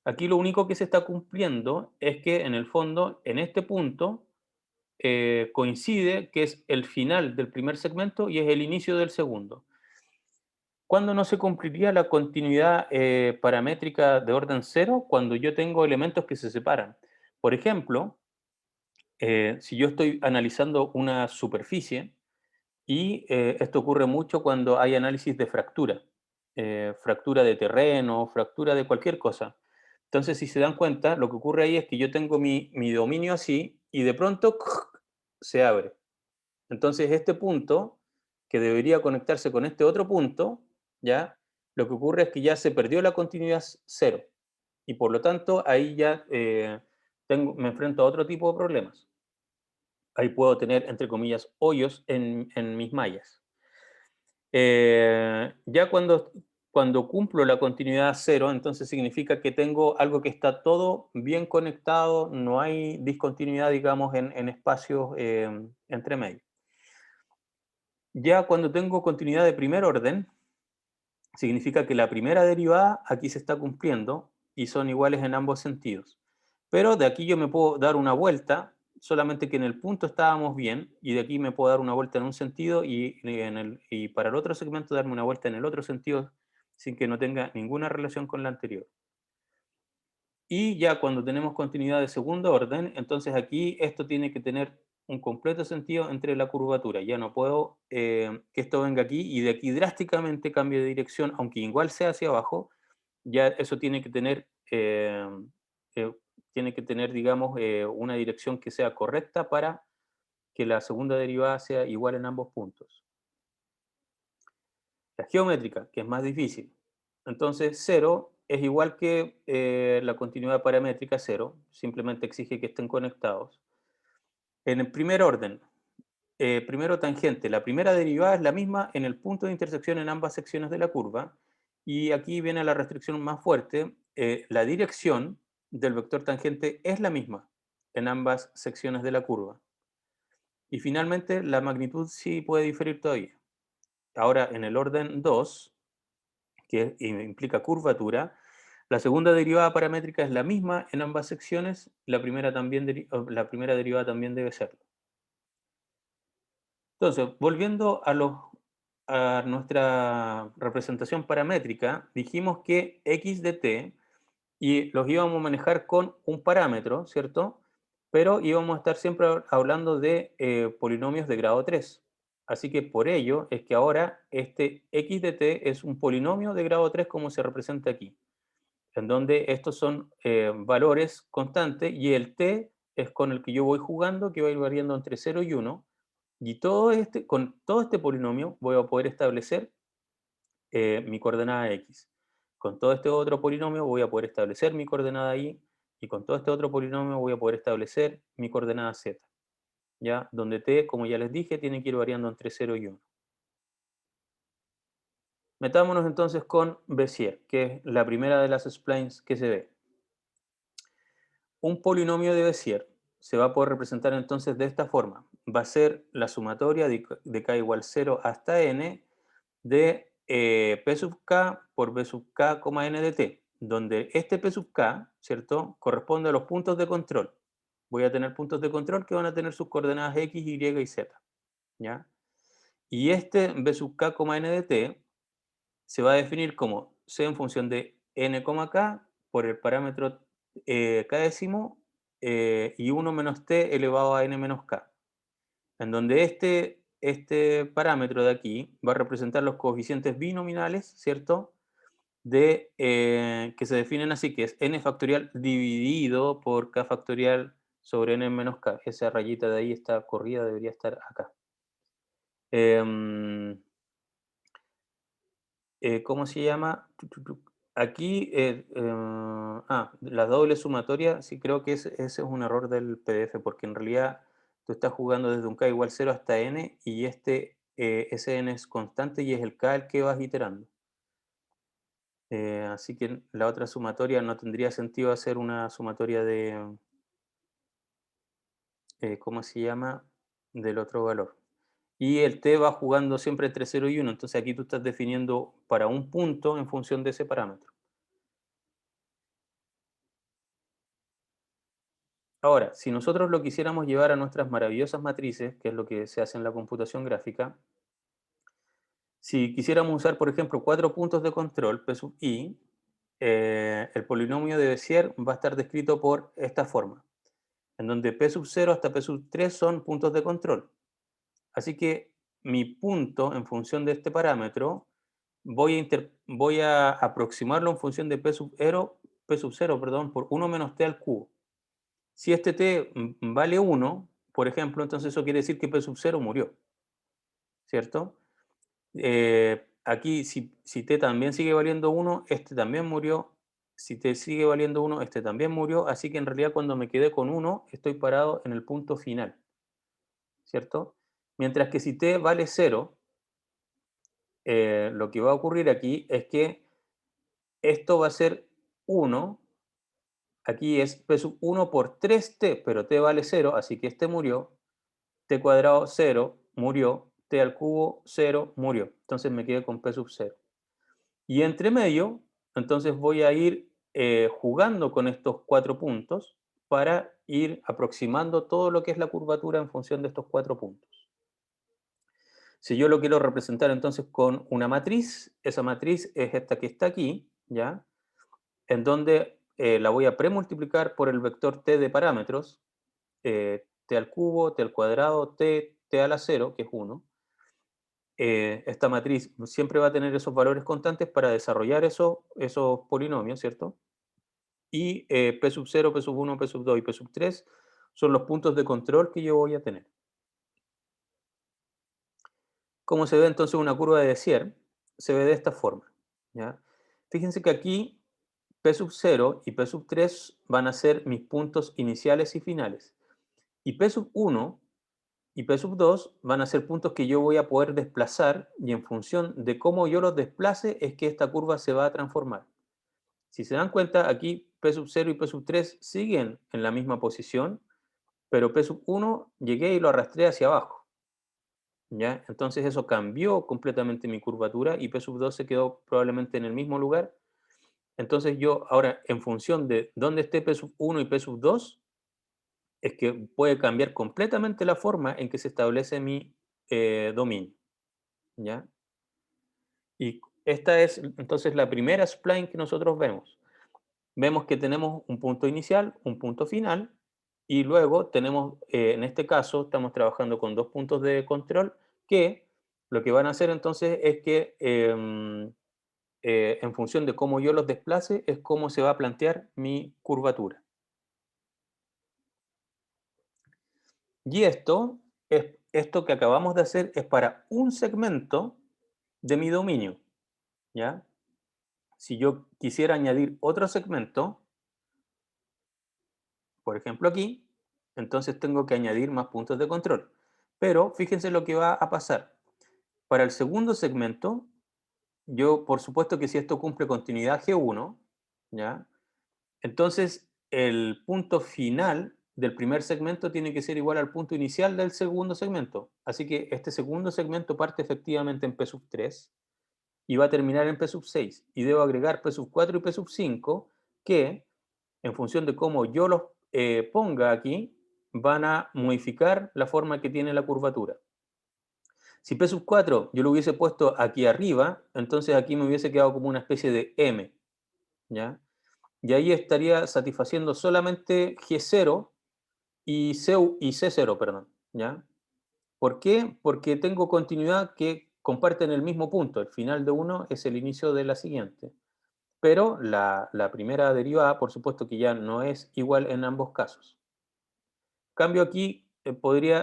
Aquí lo único que se está cumpliendo es que en el fondo, en este punto, coincide que es el final del primer segmento y es el inicio del segundo. ¿Cuándo no se cumpliría la continuidad paramétrica de orden 0? Cuando yo tengo elementos que se separan. Por ejemplo, si yo estoy analizando una superficie, y esto ocurre mucho cuando hay análisis de fractura, fractura de terreno, fractura de cualquier cosa. Entonces, si se dan cuenta, lo que ocurre ahí es que yo tengo mi dominio así y de pronto se abre. Entonces, este punto, que debería conectarse con este otro punto, ¿ya? Lo que ocurre es que ya se perdió la continuidad 0. Y por lo tanto, ahí ya me enfrento a otro tipo de problemas. Ahí puedo tener, entre comillas, hoyos en mis mallas. Ya cuando cumplo la continuidad 0, entonces significa que tengo algo que está todo bien conectado, no hay discontinuidad, digamos, en espacios entre medio. Ya cuando tengo continuidad de primer orden, significa que la primera derivada aquí se está cumpliendo y son iguales en ambos sentidos. Pero de aquí yo me puedo dar una vuelta, solamente que en el punto estábamos bien, y de aquí me puedo dar una vuelta en un sentido y para el otro segmento darme una vuelta en el otro sentido sin que no tenga ninguna relación con la anterior. Y ya cuando tenemos continuidad de segundo orden, entonces aquí esto tiene que tener un completo sentido entre la curvatura. Ya no puedo que esto venga aquí y de aquí drásticamente cambie de dirección, aunque igual sea hacia abajo, ya eso tiene que tener, digamos, una dirección que sea correcta para que la segunda derivada sea igual en ambos puntos. La geométrica, que es más difícil. Entonces, 0 es igual que la continuidad paramétrica 0, simplemente exige que estén conectados. En el primer orden, primero tangente, la primera derivada es la misma en el punto de intersección en ambas secciones de la curva, y aquí viene la restricción más fuerte, la dirección del vector tangente es la misma en ambas secciones de la curva. Y finalmente, la magnitud sí puede diferir todavía. Ahora, en el orden 2, que implica curvatura, la segunda derivada paramétrica es la misma en ambas secciones, la primera derivada también debe serlo. Entonces, volviendo a nuestra representación paramétrica, dijimos que x de t, y los íbamos a manejar con un parámetro, ¿cierto? Pero íbamos a estar siempre hablando de polinomios de grado 3. Así que por ello es que ahora este x de t es un polinomio de grado 3 como se representa aquí, en donde estos son valores constantes y el t es con el que yo voy jugando, que va a ir variando entre 0 y 1, y con todo este polinomio voy a poder establecer mi coordenada x. Con todo este otro polinomio voy a poder establecer mi coordenada y, y con todo este otro polinomio voy a poder establecer mi coordenada z, ¿ya? Donde t, como ya les dije, tiene que ir variando entre 0 y 1. Metámonos entonces con Bézier, que es la primera de las splines que se ve. Un polinomio de Bézier se va a poder representar entonces de esta forma. Va a ser la sumatoria de k igual 0 hasta n de P sub k por B sub k, n de t, donde este P sub k, ¿cierto?, corresponde a los puntos de control. Voy a tener puntos de control que van a tener sus coordenadas x, y y z, ¿ya? Y este B sub k, n de t se va a definir como c en función de n, k por el parámetro k décimo y 1 menos t elevado a n menos k, en donde este parámetro de aquí va a representar los coeficientes binominales, ¿cierto?, que se definen así, que es n factorial dividido por k factorial sobre n menos k. Esa rayita de ahí está corrida, debería estar acá. ¿Cómo se llama? Aquí, la doble sumatoria, sí creo que ese es un error del PDF, porque en realidad tú estás jugando desde un k igual 0 hasta n, y ese n es constante y es el k el que vas iterando. Así que la otra sumatoria no tendría sentido hacer una sumatoria de, ¿cómo se llama?, del otro valor. Y el t va jugando siempre entre 0 y 1, entonces aquí tú estás definiendo para un punto en función de ese parámetro. Ahora, si nosotros lo quisiéramos llevar a nuestras maravillosas matrices, que es lo que se hace en la computación gráfica, Si quisiéramos usar, por ejemplo, 4 puntos de control, P sub i, el polinomio de Bézier va a estar descrito por esta forma, en donde P sub 0 hasta P sub 3 son puntos de control. Así que mi punto, en función de este parámetro, voy a aproximarlo en función de P sub 0, perdón, por 1 menos t al cubo. Si este t vale 1, por ejemplo, entonces eso quiere decir que P sub 0 murió, ¿cierto? Aquí, si t también sigue valiendo 1, este también murió. Si t sigue valiendo 1, este también murió. Así que en realidad cuando me quedé con 1, estoy parado en el punto final, ¿cierto? Mientras que si t vale 0, lo que va a ocurrir aquí es que esto va a ser 1. Aquí es P sub 1 por 3t, pero t vale 0, así que este murió. T cuadrado 0, murió. T al cubo 0, murió. Entonces me quedé con P sub 0. Y entre medio, entonces voy a ir jugando con estos 4 puntos para ir aproximando todo lo que es la curvatura en función de estos 4 puntos. Si yo lo quiero representar entonces con una matriz, esa matriz es esta que está aquí, ¿ya? En donde la voy a premultiplicar por el vector t de parámetros, t al cubo, t al cuadrado, t a la 0, que es 1. Esta matriz siempre va a tener esos valores constantes para desarrollar esos polinomios, ¿cierto? Y P sub 0, P sub 1, P sub 2 y P sub 3 son los puntos de control que yo voy a tener. ¿Cómo se ve entonces una curva de Bézier? Se ve de esta forma, ¿ya? Fíjense que aquí P sub 0 y P sub 3 van a ser mis puntos iniciales y finales. Y P sub 1 y P sub 2 van a ser puntos que yo voy a poder desplazar y en función de cómo yo los desplace es que esta curva se va a transformar. Si se dan cuenta, aquí P sub 0 y P sub 3 siguen en la misma posición, pero P sub 1 llegué y lo arrastré hacia abajo, ¿ya? Entonces eso cambió completamente mi curvatura y P sub 2 se quedó probablemente en el mismo lugar. Entonces yo ahora, en función de dónde esté P sub 1 y P sub 2, es que puede cambiar completamente la forma en que se establece mi dominio, ¿ya? Y esta es entonces la primera spline que nosotros vemos. Vemos que tenemos un punto inicial, un punto final, y luego tenemos, en este caso, estamos trabajando con 2 puntos de control que lo que van a hacer entonces es que en función de cómo yo los desplace, es cómo se va a plantear mi curvatura. Y esto que acabamos de hacer es para un segmento de mi dominio, ¿ya? Si yo quisiera añadir otro segmento, por ejemplo aquí, entonces tengo que añadir más puntos de control. Pero fíjense lo que va a pasar. Para el segundo segmento, yo por supuesto que si esto cumple continuidad G1, ¿ya? Entonces el punto final del primer segmento tiene que ser igual al punto inicial del segundo segmento. Así que este segundo segmento parte efectivamente en P sub 3 y va a terminar en P sub 6. Y debo agregar P sub 4 y P sub 5 que, en función de cómo yo los ponga aquí, van a modificar la forma que tiene la curvatura. Si P sub 4 yo lo hubiese puesto aquí arriba, entonces aquí me hubiese quedado como una especie de M, ¿ya? Y ahí estaría satisfaciendo solamente G0 y C0, perdón, ¿ya? ¿Por qué? Porque tengo continuidad que comparten el mismo punto. El final de uno es el inicio de la siguiente. Pero la primera derivada, por supuesto que ya no es igual en ambos casos. Cambio aquí,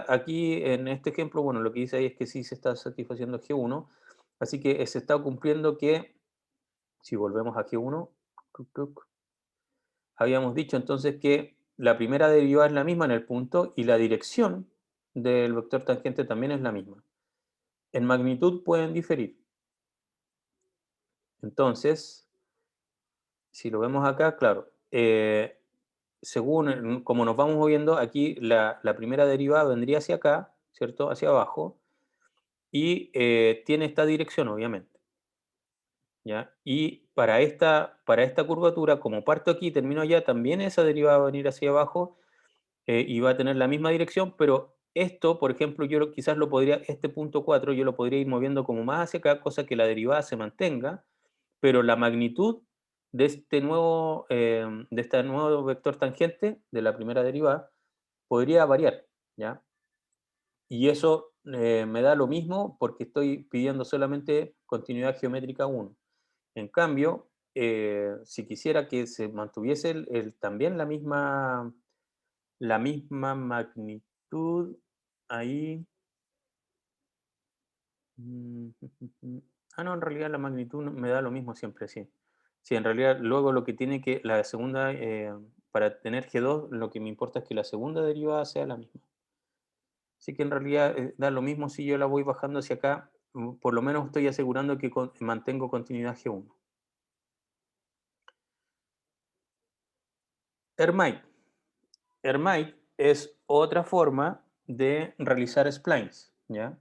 aquí en este ejemplo, bueno, lo que dice ahí es que sí se está satisfaciendo G1, así que se está cumpliendo que, si volvemos a G1, habíamos dicho entonces que la primera derivada es la misma en el punto y la dirección del vector tangente también es la misma. En magnitud pueden diferir. Entonces, si lo vemos acá, claro, según como nos vamos moviendo, aquí la primera derivada vendría hacia acá, ¿cierto? Hacia abajo, y tiene esta dirección, obviamente, ¿ya? Y para esta curvatura, como parto aquí y termino allá, también esa derivada va a venir hacia abajo y va a tener la misma dirección, pero esto, por ejemplo, quizás lo podría, este punto 4, yo lo podría ir moviendo como más hacia acá, cosa que la derivada se mantenga, pero la magnitud de este nuevo vector tangente, de la primera derivada, podría variar, ¿ya? Y eso me da lo mismo porque estoy pidiendo solamente continuidad geométrica 1. En cambio, si quisiera que se mantuviese también la misma magnitud, ahí... Ah, no, en realidad la magnitud me da lo mismo siempre, sí. Sí, en realidad luego lo que tiene que, la segunda, para tener G2, lo que me importa es que la segunda derivada sea la misma. Así que en realidad da lo mismo si yo la voy bajando hacia acá, por lo menos estoy asegurando que mantengo continuidad G1. Hermite. Hermite es otra forma de realizar splines, ¿ya?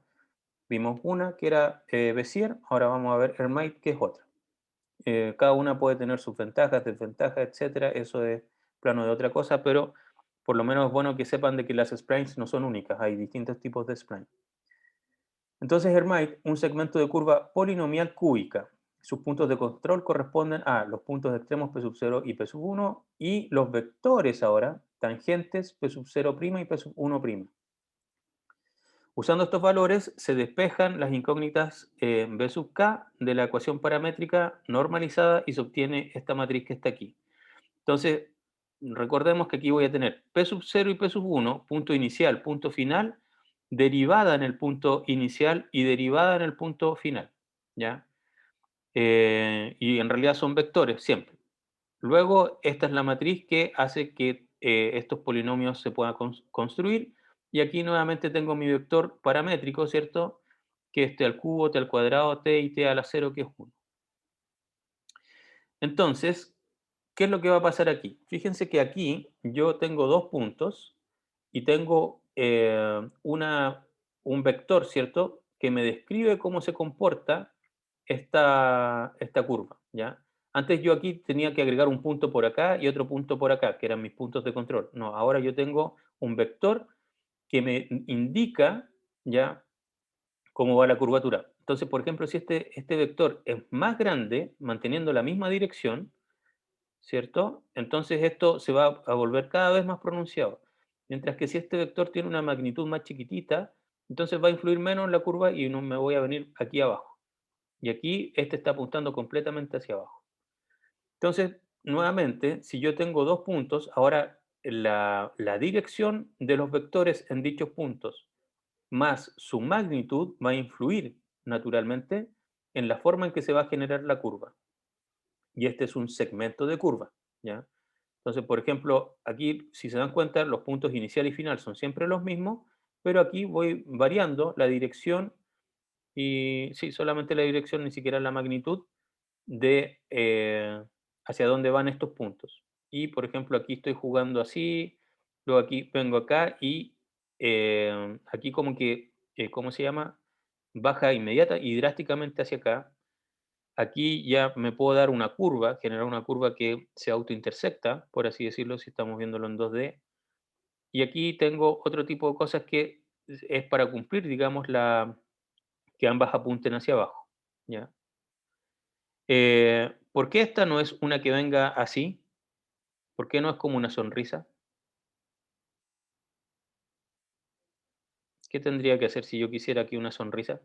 Vimos una que era Bézier, ahora vamos a ver Hermite, que es otra. Cada una puede tener sus ventajas, desventajas, etcétera. Eso es plano de otra cosa, pero por lo menos es bueno que sepan de que las splines no son únicas, hay distintos tipos de splines. Entonces, Hermite, un segmento de curva polinomial cúbica. Sus puntos de control corresponden a los puntos de extremos P sub 0 y P sub 1 y los vectores ahora, tangentes P sub 0' y P sub 1'. Usando estos valores se despejan las incógnitas B sub k de la ecuación paramétrica normalizada y se obtiene esta matriz que está aquí. Entonces, recordemos que aquí voy a tener P sub 0 y P sub 1, punto inicial, punto final, derivada en el punto inicial y derivada en el punto final, ¿ya? Y en realidad son vectores siempre. Luego, esta es la matriz que hace que estos polinomios se puedan construir. Y aquí nuevamente tengo mi vector paramétrico, ¿cierto? Que es t al cubo, t al cuadrado, t y t a la 0, que es 1. Entonces, ¿qué es lo que va a pasar aquí? Fíjense que aquí yo tengo dos puntos y tengo un vector, ¿cierto? Que me describe cómo se comporta esta curva, ¿ya? Antes yo aquí tenía que agregar un punto por acá y otro punto por acá, que eran mis puntos de control. No, ahora yo tengo un vector que me indica, ¿ya?, cómo va la curvatura. Entonces, por ejemplo, si este vector es más grande, manteniendo la misma dirección, ¿cierto? Entonces esto se va a volver cada vez más pronunciado. Mientras que si este vector tiene una magnitud más chiquitita, entonces va a influir menos en la curva y no me voy a venir aquí abajo. Y aquí este está apuntando completamente hacia abajo. Entonces, nuevamente, si yo tengo dos puntos, ahora la dirección de los vectores en dichos puntos más su magnitud va a influir naturalmente en la forma en que se va a generar la curva. Y este es un segmento de curva, ¿ya? Entonces, por ejemplo, aquí, si se dan cuenta, los puntos inicial y final son siempre los mismos, pero aquí voy variando la dirección y, sí, solamente la dirección, ni siquiera la magnitud de hacia dónde van estos puntos. Y, por ejemplo, aquí estoy jugando así, luego aquí vengo acá y aquí como que, ¿cómo se llama? Baja inmediata y drásticamente hacia acá. Aquí ya me puedo dar una curva, generar una curva que se autointersecta, por así decirlo, si estamos viéndolo en 2D. Y aquí tengo otro tipo de cosas que es para cumplir, digamos, que ambas apunten hacia abajo, ¿ya? ¿Por qué esta no es una que venga así? ¿Por qué no es como una sonrisa? ¿Qué tendría que hacer si yo quisiera aquí una sonrisa?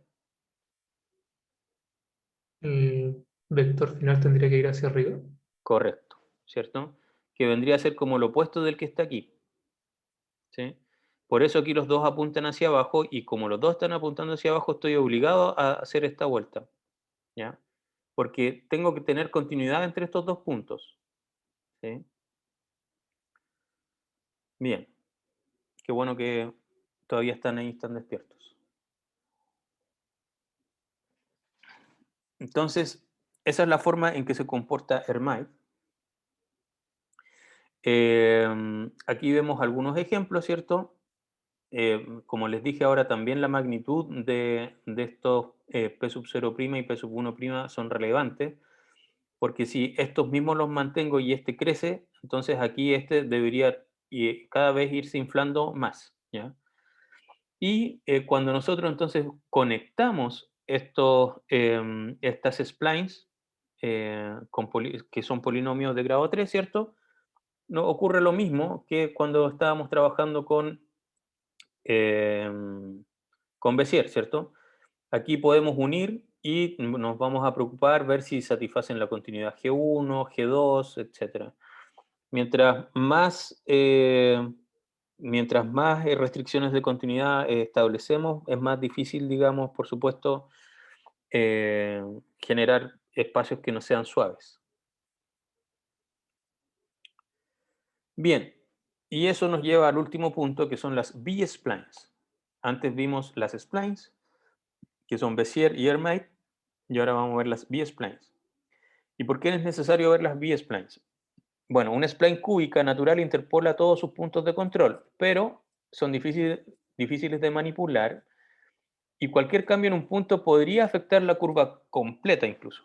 El vector final tendría que ir hacia arriba. Correcto, ¿cierto? Que vendría a ser como lo opuesto del que está aquí, ¿sí? Por eso aquí los dos apuntan hacia abajo y como los dos están apuntando hacia abajo, estoy obligado a hacer esta vuelta, ¿ya? Porque tengo que tener continuidad entre estos dos puntos, ¿sí? Bien, qué bueno que todavía están ahí, están despiertos. Entonces, esa es la forma en que se comporta Hermite. Aquí vemos algunos ejemplos, ¿cierto? Como les dije ahora, también la magnitud de estos P sub 0' y P sub 1' son relevantes, porque si estos mismos los mantengo y este crece, entonces aquí este debería cada vez irse inflando más, ¿ya? Y cuando nosotros entonces conectamos estas splines, que son polinomios de grado 3, ¿cierto? No, ocurre lo mismo que cuando estábamos trabajando con Bézier, ¿cierto? Aquí podemos unir y nos vamos a preocupar ver si satisfacen la continuidad G1, G2, etc. Mientras más restricciones de continuidad establecemos, es más difícil, digamos, por supuesto, generar espacios que no sean suaves. Bien, y eso nos lleva al último punto, que son las B-splines. Antes vimos las splines, que son Bézier y Hermite, y ahora vamos a ver las B-splines. ¿Y por qué es necesario ver las B-splines? Bueno, una spline cúbica natural interpola todos sus puntos de control, pero son difíciles de manipular y cualquier cambio en un punto podría afectar la curva completa incluso.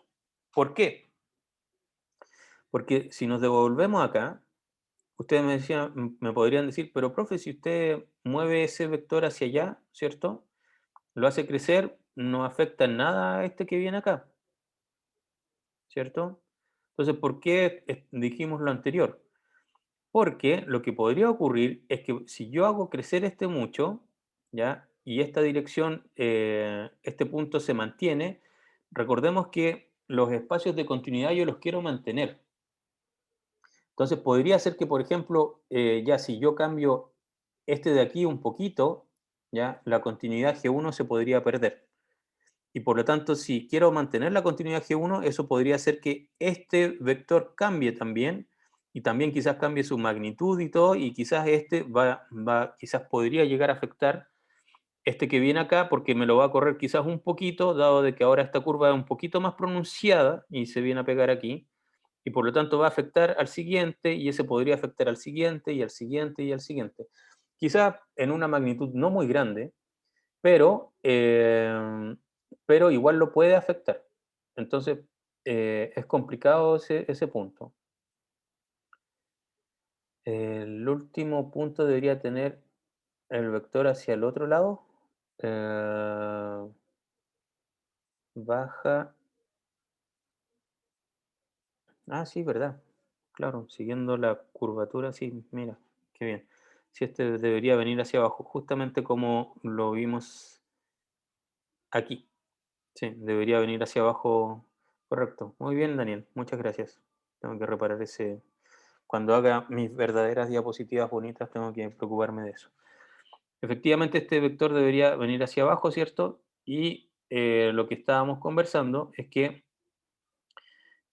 ¿Por qué? Porque si nos devolvemos acá, ustedes me podrían decir, pero profe, si usted mueve ese vector hacia allá, ¿cierto? Lo hace crecer, no afecta en nada a este que viene acá, ¿cierto? Entonces, ¿por qué dijimos lo anterior? Porque lo que podría ocurrir es que si yo hago crecer este mucho, ¿ya? Y esta dirección, este punto se mantiene, recordemos que los espacios de continuidad yo los quiero mantener. Entonces podría ser que, por ejemplo, ya si yo cambio este de aquí un poquito, ¿ya? La continuidad G1 se podría perder. Y por lo tanto, si quiero mantener la continuidad G1, eso podría hacer que este vector cambie también, y también quizás cambie su magnitud y todo, y quizás quizás podría llegar a afectar este que viene acá, porque me lo va a correr quizás un poquito, dado de que ahora esta curva es un poquito más pronunciada y se viene a pegar aquí, y por lo tanto va a afectar al siguiente, y ese podría afectar al siguiente, y al siguiente, y al siguiente. Quizás en una magnitud no muy grande, pero, pero igual lo puede afectar. Entonces, es complicado ese punto. El último punto debería tener el vector hacia el otro lado. Baja. Ah, sí, verdad. Claro, siguiendo la curvatura, sí, mira, qué bien. Sí, este debería venir hacia abajo, justamente como lo vimos aquí. Sí, debería venir hacia abajo. Correcto. Muy bien, Daniel. Muchas gracias. Tengo que reparar ese. Cuando haga mis verdaderas diapositivas bonitas, tengo que preocuparme de eso. Efectivamente, este vector debería venir hacia abajo, ¿cierto? Y lo que estábamos conversando es que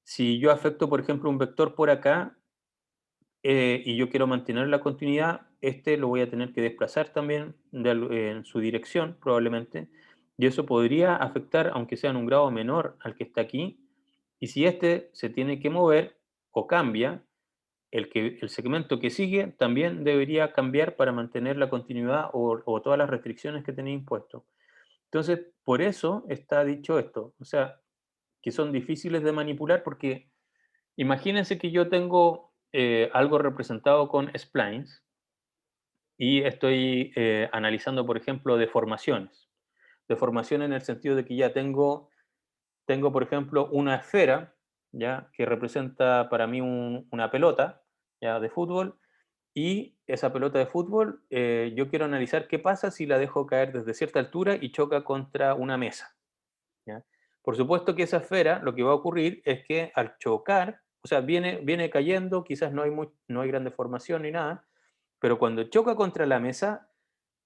si yo afecto, por ejemplo, un vector por acá y yo quiero mantener la continuidad, este lo voy a tener que desplazar también en su dirección, probablemente, y eso podría afectar, aunque sea en un grado menor al que está aquí, y si este se tiene que mover o cambia, el segmento que sigue también debería cambiar para mantener la continuidad o todas las restricciones que tenía impuesto. Entonces, por eso está dicho esto, o sea, que son difíciles de manipular porque imagínense que yo tengo algo representado con splines y estoy analizando, por ejemplo, deformaciones. Deformación en el sentido de que ya tengo por ejemplo, una esfera, ¿ya? Que representa para mí una pelota, ¿ya? De fútbol, y esa pelota de fútbol, yo quiero analizar qué pasa si la dejo caer desde cierta altura y choca contra una mesa, ¿ya? Por supuesto que esa esfera, lo que va a ocurrir es que al chocar, o sea, viene cayendo, quizás no hay gran deformación ni nada, pero cuando choca contra la mesa,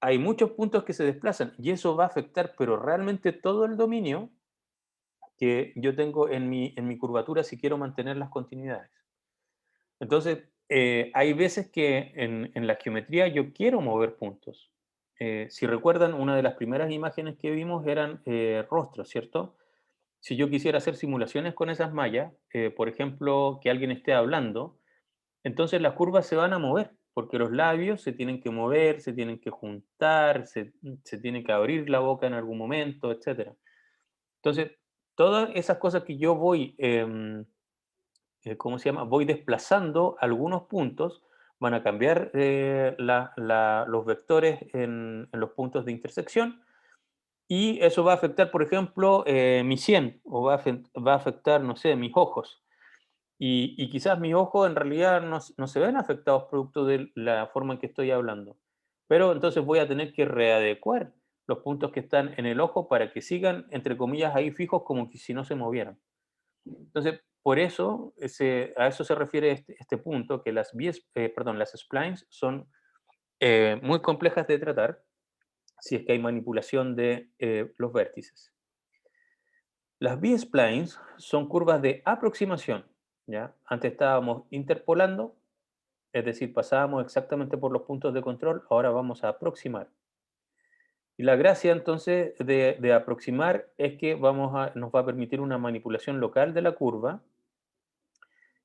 hay muchos puntos que se desplazan y eso va a afectar, pero realmente todo el dominio que yo tengo en mi curvatura si quiero mantener las continuidades. Entonces, hay veces que en la geometría yo quiero mover puntos. Si recuerdan, una de las primeras imágenes que vimos eran rostros, ¿cierto? Si yo quisiera hacer simulaciones con esas mallas, por ejemplo, que alguien esté hablando, entonces las curvas se van a mover, porque los labios se tienen que mover, se tienen que juntar, se tiene que abrir la boca en algún momento, etc. Entonces, todas esas cosas que yo voy, ¿cómo se llama? Voy desplazando algunos puntos, van a cambiar los vectores en los puntos de intersección, y eso va a afectar, por ejemplo, mi 100, o va a afectar, no sé, mis ojos. Y quizás mis ojos en realidad no se ven afectados producto de la forma en que estoy hablando. Pero entonces voy a tener que readecuar los puntos que están en el ojo para que sigan, entre comillas, ahí fijos como que si no se movieran. Entonces, por eso, a eso se refiere este punto, que las splines son muy complejas de tratar si es que hay manipulación de los vértices. Las B-splines son curvas de aproximación, ¿ya? Antes estábamos interpolando, es decir, pasábamos exactamente por los puntos de control, ahora vamos a aproximar. Y la gracia entonces de aproximar es que nos va a permitir una manipulación local de la curva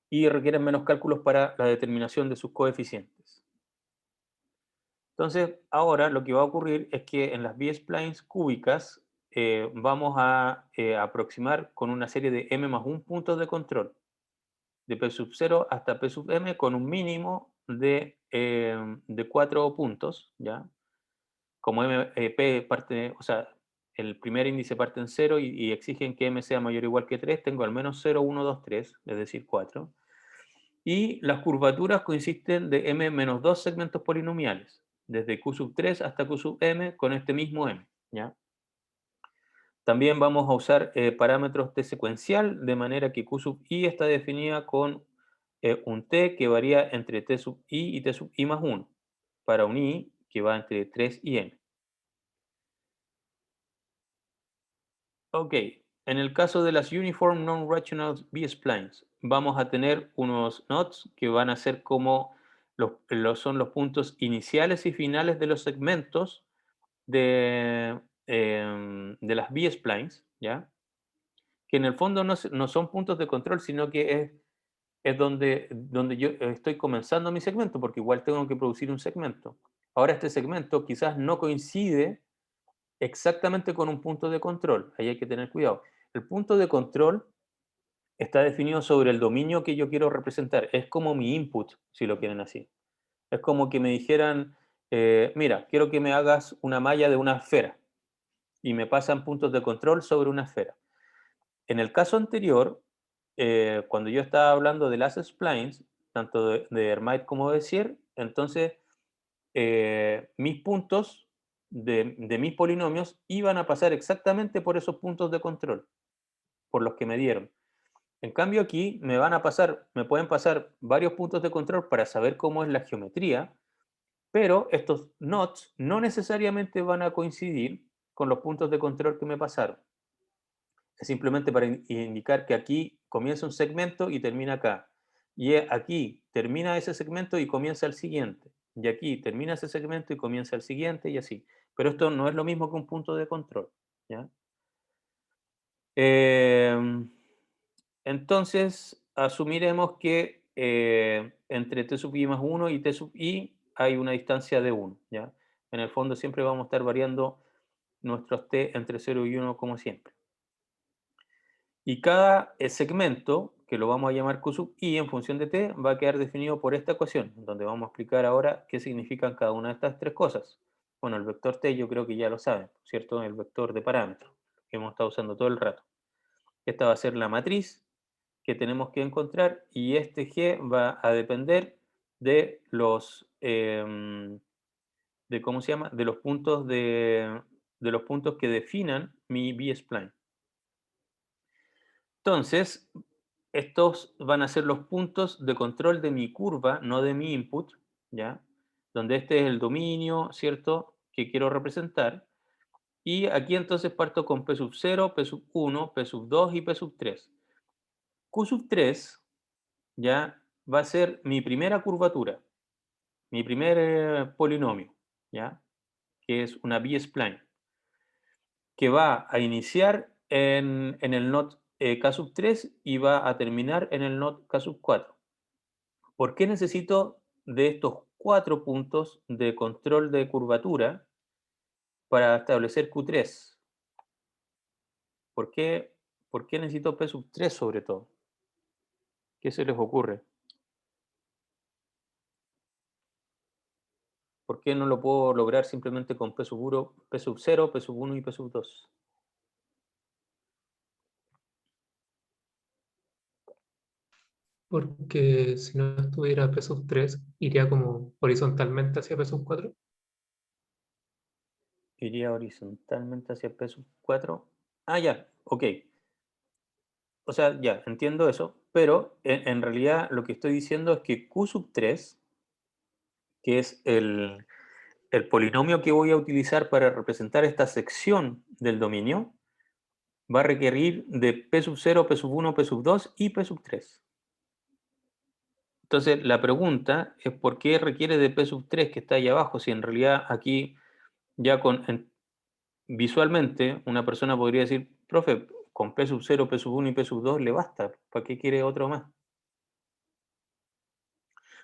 y requieren menos cálculos para la determinación de sus coeficientes. Entonces, ahora lo que va a ocurrir es que en las B-splines cúbicas vamos a aproximar con una serie de m más 1 puntos de control, de P sub 0 hasta P sub m, con un mínimo de 4 puntos, ¿ya? Como P parte, o sea, el primer índice parte en 0 y exigen que m sea mayor o igual que 3, tengo al menos 0, 1, 2, 3, es decir, 4. Y las curvaturas consisten de m menos 2 segmentos polinomiales, desde q sub 3 hasta q sub m con este mismo m, ¿ya? También vamos a usar parámetros t secuencial, de manera que q sub i está definida con un t que varía entre t sub i y t sub i más 1, para un i que va entre 3 y n. Ok, en el caso de las Uniform Non-Rational B-Splines, vamos a tener unos nodes que van a ser como son los puntos iniciales y finales de los segmentos de las B-Splines, ¿ya? Que en el fondo no son puntos de control, sino que es donde yo estoy comenzando mi segmento, porque igual tengo que producir un segmento. Ahora este segmento quizás no coincide exactamente con un punto de control, ahí hay que tener cuidado. El punto de control está definido sobre el dominio que yo quiero representar, es como mi input, si lo quieren así. Es como que me dijeran, mira, quiero que me hagas una malla de una esfera, y me pasan puntos de control sobre una esfera. En el caso anterior, cuando yo estaba hablando de las splines, tanto de Hermite como de Bezier, entonces mis puntos de mis polinomios iban a pasar exactamente por esos puntos de control, por los que me dieron. En cambio aquí me pueden pasar varios puntos de control para saber cómo es la geometría, pero estos nodes no necesariamente van a coincidir con los puntos de control que me pasaron. Es simplemente para indicar que aquí comienza un segmento y termina acá. Y aquí termina ese segmento y comienza el siguiente. Y aquí termina ese segmento y comienza el siguiente y así. Pero esto no es lo mismo que un punto de control, ¿ya? Entonces, asumiremos que entre t sub i más 1 y t sub i hay una distancia de 1, ¿ya? En el fondo siempre vamos a estar variando nuestros t entre 0 y 1 como siempre. Y cada segmento, que lo vamos a llamar q sub i en función de t, va a quedar definido por esta ecuación, donde vamos a explicar ahora qué significan cada una de estas tres cosas. Bueno, el vector t yo creo que ya lo saben, ¿cierto? El vector de parámetros, que hemos estado usando todo el rato. Esta va a ser la matriz que tenemos que encontrar, y este g va a depender de los, ¿cómo se llama? De los puntos que definan mi B-spline. Entonces, estos van a ser los puntos de control de mi curva, no de mi input, ¿ya? Donde este es el dominio, ¿cierto?, que quiero representar. Y aquí entonces parto con P sub 0, P sub 1, P sub 2 y P sub 3. Q sub 3, ¿ya?, va a ser mi primera curvatura, mi primer polinomio, ¿ya?, que es una B-spline, que va a iniciar en el node K sub 3 y va a terminar en el node K sub 4. ¿Por qué necesito de estos 4 puntos de control de curvatura para establecer Q3? ¿Por qué necesito P sub 3 sobre todo? ¿Qué se les ocurre? ¿Por qué no lo puedo lograr simplemente con P sub 1, P sub 0, P sub 1 y P sub 2? Porque si no estuviera P sub 3, iría como horizontalmente hacia P sub 4. Iría horizontalmente hacia P sub 4. Ah, ya, ok. O sea, ya, entiendo eso, pero en realidad lo que estoy diciendo es que Q sub 3, que es el polinomio que voy a utilizar para representar esta sección del dominio, va a requerir de P sub 0, P sub 1, P sub 2 y P sub 3. Entonces, la pregunta es por qué requiere de P sub 3 que está ahí abajo, si en realidad aquí ya visualmente una persona podría decir, profe, con P sub 0, P sub 1 y P sub 2 le basta, ¿para qué quiere otro más?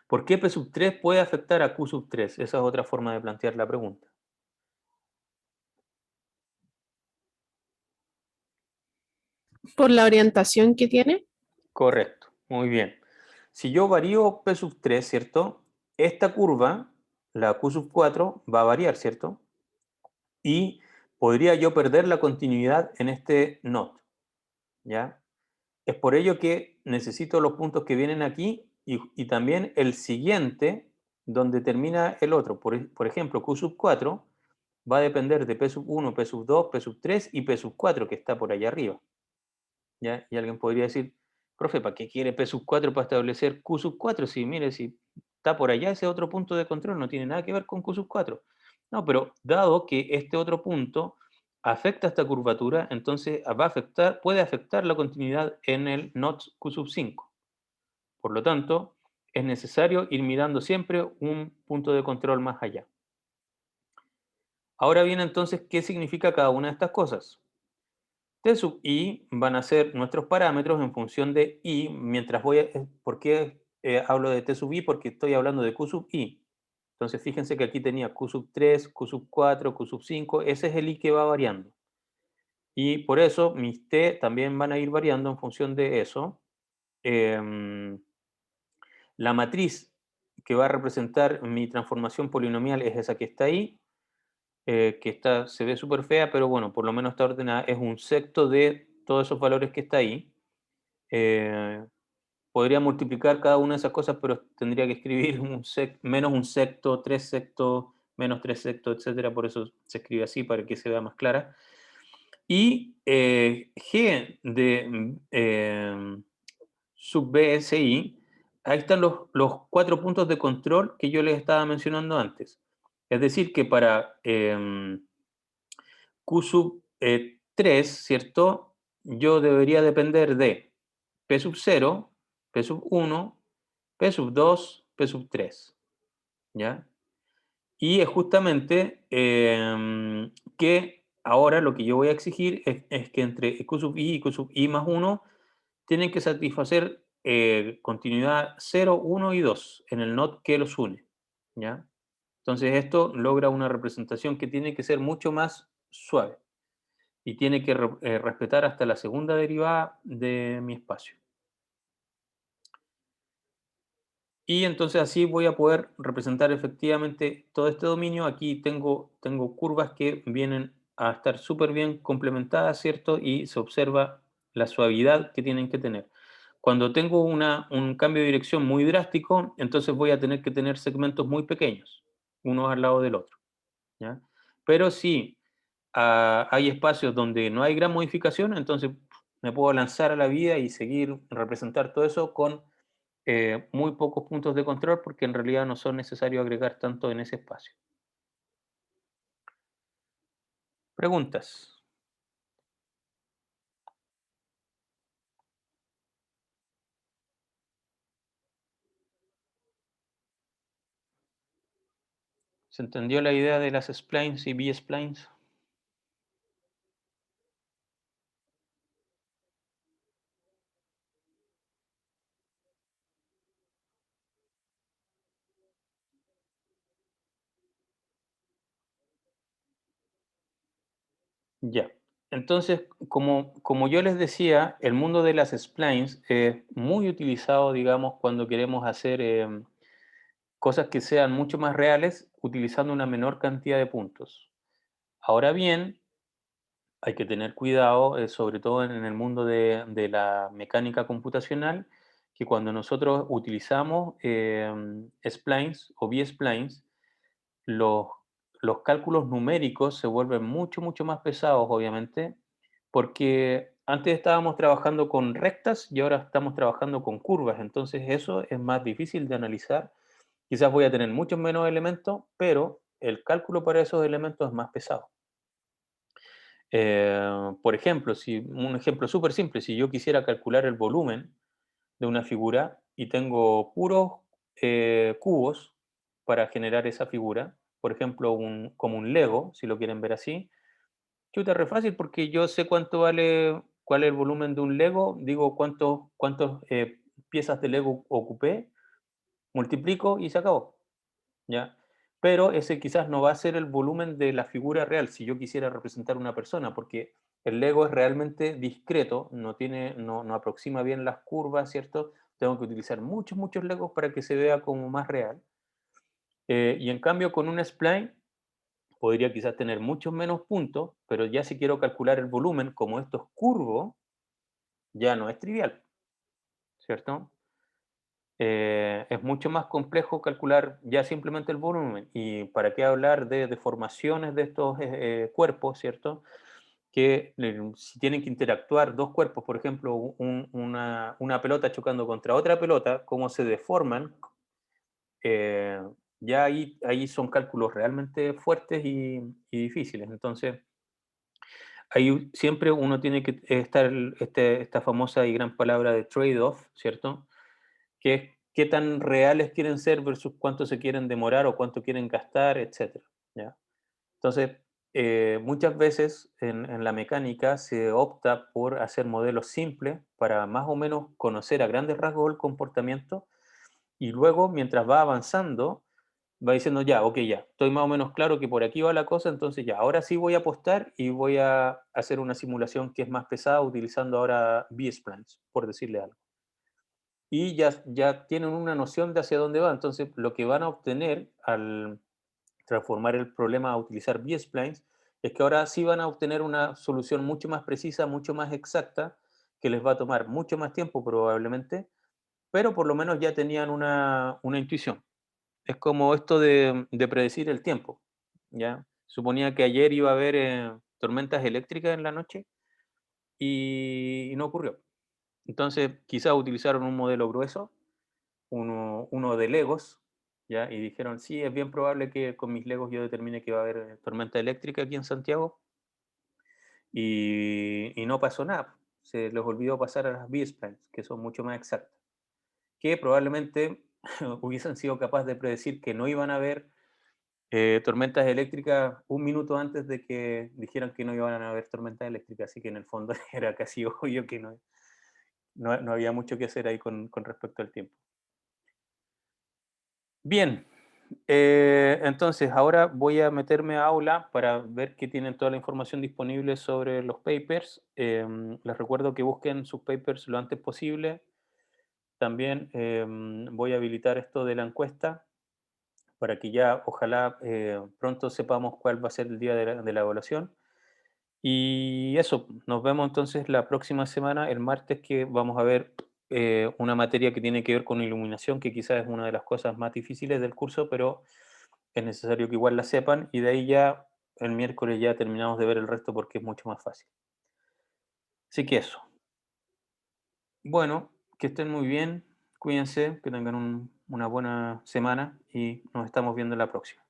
¿Por qué P sub 3 puede afectar a Q sub 3? Esa es otra forma de plantear la pregunta. Por la orientación que tiene. Correcto, muy bien. Si yo varío P sub 3, ¿cierto? Esta curva, la Q sub 4, va a variar, ¿cierto? Y podría yo perder la continuidad en este NOT, ¿ya? Es por ello que necesito los puntos que vienen aquí y también el siguiente donde termina el otro. Por ejemplo, Q sub 4 va a depender de P sub 1, P sub 2, P sub 3 y P sub 4 que está por allá arriba. ¿Ya? Y alguien podría decir, profe, ¿para qué quiere P sub 4 para establecer Q sub 4? Si mire, si está por allá ese otro punto de control, no tiene nada que ver con Q sub 4. No, pero dado que este otro punto afecta esta curvatura, entonces puede afectar la continuidad en el NOT Q sub 5. Por lo tanto, es necesario ir mirando siempre un punto de control más allá. Ahora bien, entonces, ¿qué significa cada una de estas cosas? T sub i van a ser nuestros parámetros en función de i, mientras ¿por qué hablo de T sub i? Porque estoy hablando de Q sub i. Entonces, fíjense que aquí tenía Q sub 3, Q sub 4, Q sub 5, ese es el i que va variando. Y por eso mis t también van a ir variando en función de eso. La matriz que va a representar mi transformación polinomial es esa que está ahí, se ve súper fea, pero bueno, por lo menos está ordenada, es un sexto de todos esos valores que está ahí. Podría multiplicar cada una de esas cosas, pero tendría que escribir menos un sexto, 3 sextos, menos 3 sextos, etcétera. Por eso se escribe así, para que se vea más clara. Y G de sub BSI, ahí están los 4 puntos de control que yo les estaba mencionando antes. Es decir, que para Q sub 3, ¿cierto? Yo debería depender de P sub 0, P sub 1, P sub 2, P sub 3. ¿Ya? Y es justamente que ahora lo que yo voy a exigir es que entre Q sub i y Q sub i más 1 tienen que satisfacer continuidad 0, 1 y 2 en el NOT que los une. ¿Ya? Entonces esto logra una representación que tiene que ser mucho más suave y tiene que respetar hasta la segunda derivada de mi espacio. Y entonces así voy a poder representar efectivamente todo este dominio. Aquí tengo curvas que vienen a estar súper bien complementadas, ¿cierto? Y se observa la suavidad que tienen que tener. Cuando tengo un cambio de dirección muy drástico, entonces voy a tener que tener segmentos muy pequeños, uno al lado del otro, ¿ya? Pero si hay espacios donde no hay gran modificación, entonces me puedo lanzar a la vida y seguir representar todo eso con muy pocos puntos de control, porque en realidad no son necesarios agregar tanto en ese espacio. Preguntas. ¿Se entendió la idea de las splines y B-splines? Ya. Entonces, como yo les decía, el mundo de las splines es muy utilizado, digamos, cuando queremos hacer cosas que sean mucho más reales utilizando una menor cantidad de puntos. Ahora bien, hay que tener cuidado, sobre todo en el mundo de la mecánica computacional, que cuando nosotros utilizamos splines o B-splines, los, los cálculos numéricos se vuelven mucho, mucho más pesados, obviamente, porque antes estábamos trabajando con rectas y ahora estamos trabajando con curvas, entonces eso es más difícil de analizar. Quizás voy a tener muchos menos elementos, pero el cálculo para esos elementos es más pesado. Por ejemplo, un ejemplo súper simple, si yo quisiera calcular el volumen de una figura y tengo puros cubos para generar esa figura, por ejemplo, como un Lego, si lo quieren ver así, chuta, re fácil porque yo sé cuánto vale, cuál es el volumen de un Lego, digo cuántos piezas de Lego ocupé, multiplico y se acabó, ¿ya? Pero ese quizás no va a ser el volumen de la figura real si yo quisiera representar una persona, porque el Lego es realmente discreto, no aproxima bien las curvas, ¿cierto? Tengo que utilizar muchos, muchos Legos para que se vea como más real. Y en cambio con un spline podría quizás tener muchos menos puntos, pero ya si quiero calcular el volumen, como esto es curvo, ya no es trivial, ¿cierto? Es mucho más complejo calcular ya simplemente el volumen. Y para qué hablar de deformaciones de estos cuerpos, ¿cierto? Que si tienen que interactuar dos cuerpos, por ejemplo, una pelota chocando contra otra pelota, cómo se deforman, ya ahí son cálculos realmente fuertes y difíciles. Entonces, ahí siempre uno tiene que estar esta famosa y gran palabra de trade-off, ¿cierto? Que es qué tan reales quieren ser versus cuánto se quieren demorar o cuánto quieren gastar, etcétera, ¿ya? Entonces, muchas veces en la mecánica se opta por hacer modelos simples para más o menos conocer a grandes rasgos el comportamiento y luego, mientras va avanzando, va diciendo ya, ok, ya, estoy más o menos claro que por aquí va la cosa, entonces ya, ahora sí voy a apostar y voy a hacer una simulación que es más pesada utilizando ahora B-splines, por decirle algo. Y ya tienen una noción de hacia dónde va, entonces lo que van a obtener al transformar el problema a utilizar B-splines es que ahora sí van a obtener una solución mucho más precisa, mucho más exacta, que les va a tomar mucho más tiempo probablemente, pero por lo menos ya tenían una intuición. Es como esto de predecir el tiempo, ¿ya? Suponía que ayer iba a haber tormentas eléctricas en la noche y no ocurrió. Entonces, quizás utilizaron un modelo grueso, uno de Legos, ¿ya? Y dijeron, sí, es bien probable que con mis Legos yo determine que va a haber tormenta eléctrica aquí en Santiago. Y no pasó nada. Se les olvidó pasar a las B-splines, que son mucho más exactas, que probablemente hubiesen sido capaces de predecir que no iban a haber tormentas eléctricas un minuto antes de que dijeran que no iban a haber tormentas eléctricas, así que en el fondo era casi obvio que no había mucho que hacer ahí con respecto al tiempo. Bien, entonces ahora voy a meterme a Aula para ver que tienen toda la información disponible sobre los papers. Les recuerdo que busquen sus papers lo antes posible. También voy a habilitar esto de la encuesta para que ya ojalá pronto sepamos cuál va a ser el día de la evaluación. Y eso, nos vemos entonces la próxima semana, el martes, que vamos a ver una materia que tiene que ver con iluminación, que quizás es una de las cosas más difíciles del curso, pero es necesario que igual la sepan, y de ahí ya el miércoles ya terminamos de ver el resto porque es mucho más fácil. Así que eso. Bueno, que estén muy bien, cuídense, que tengan una buena semana y nos estamos viendo la próxima.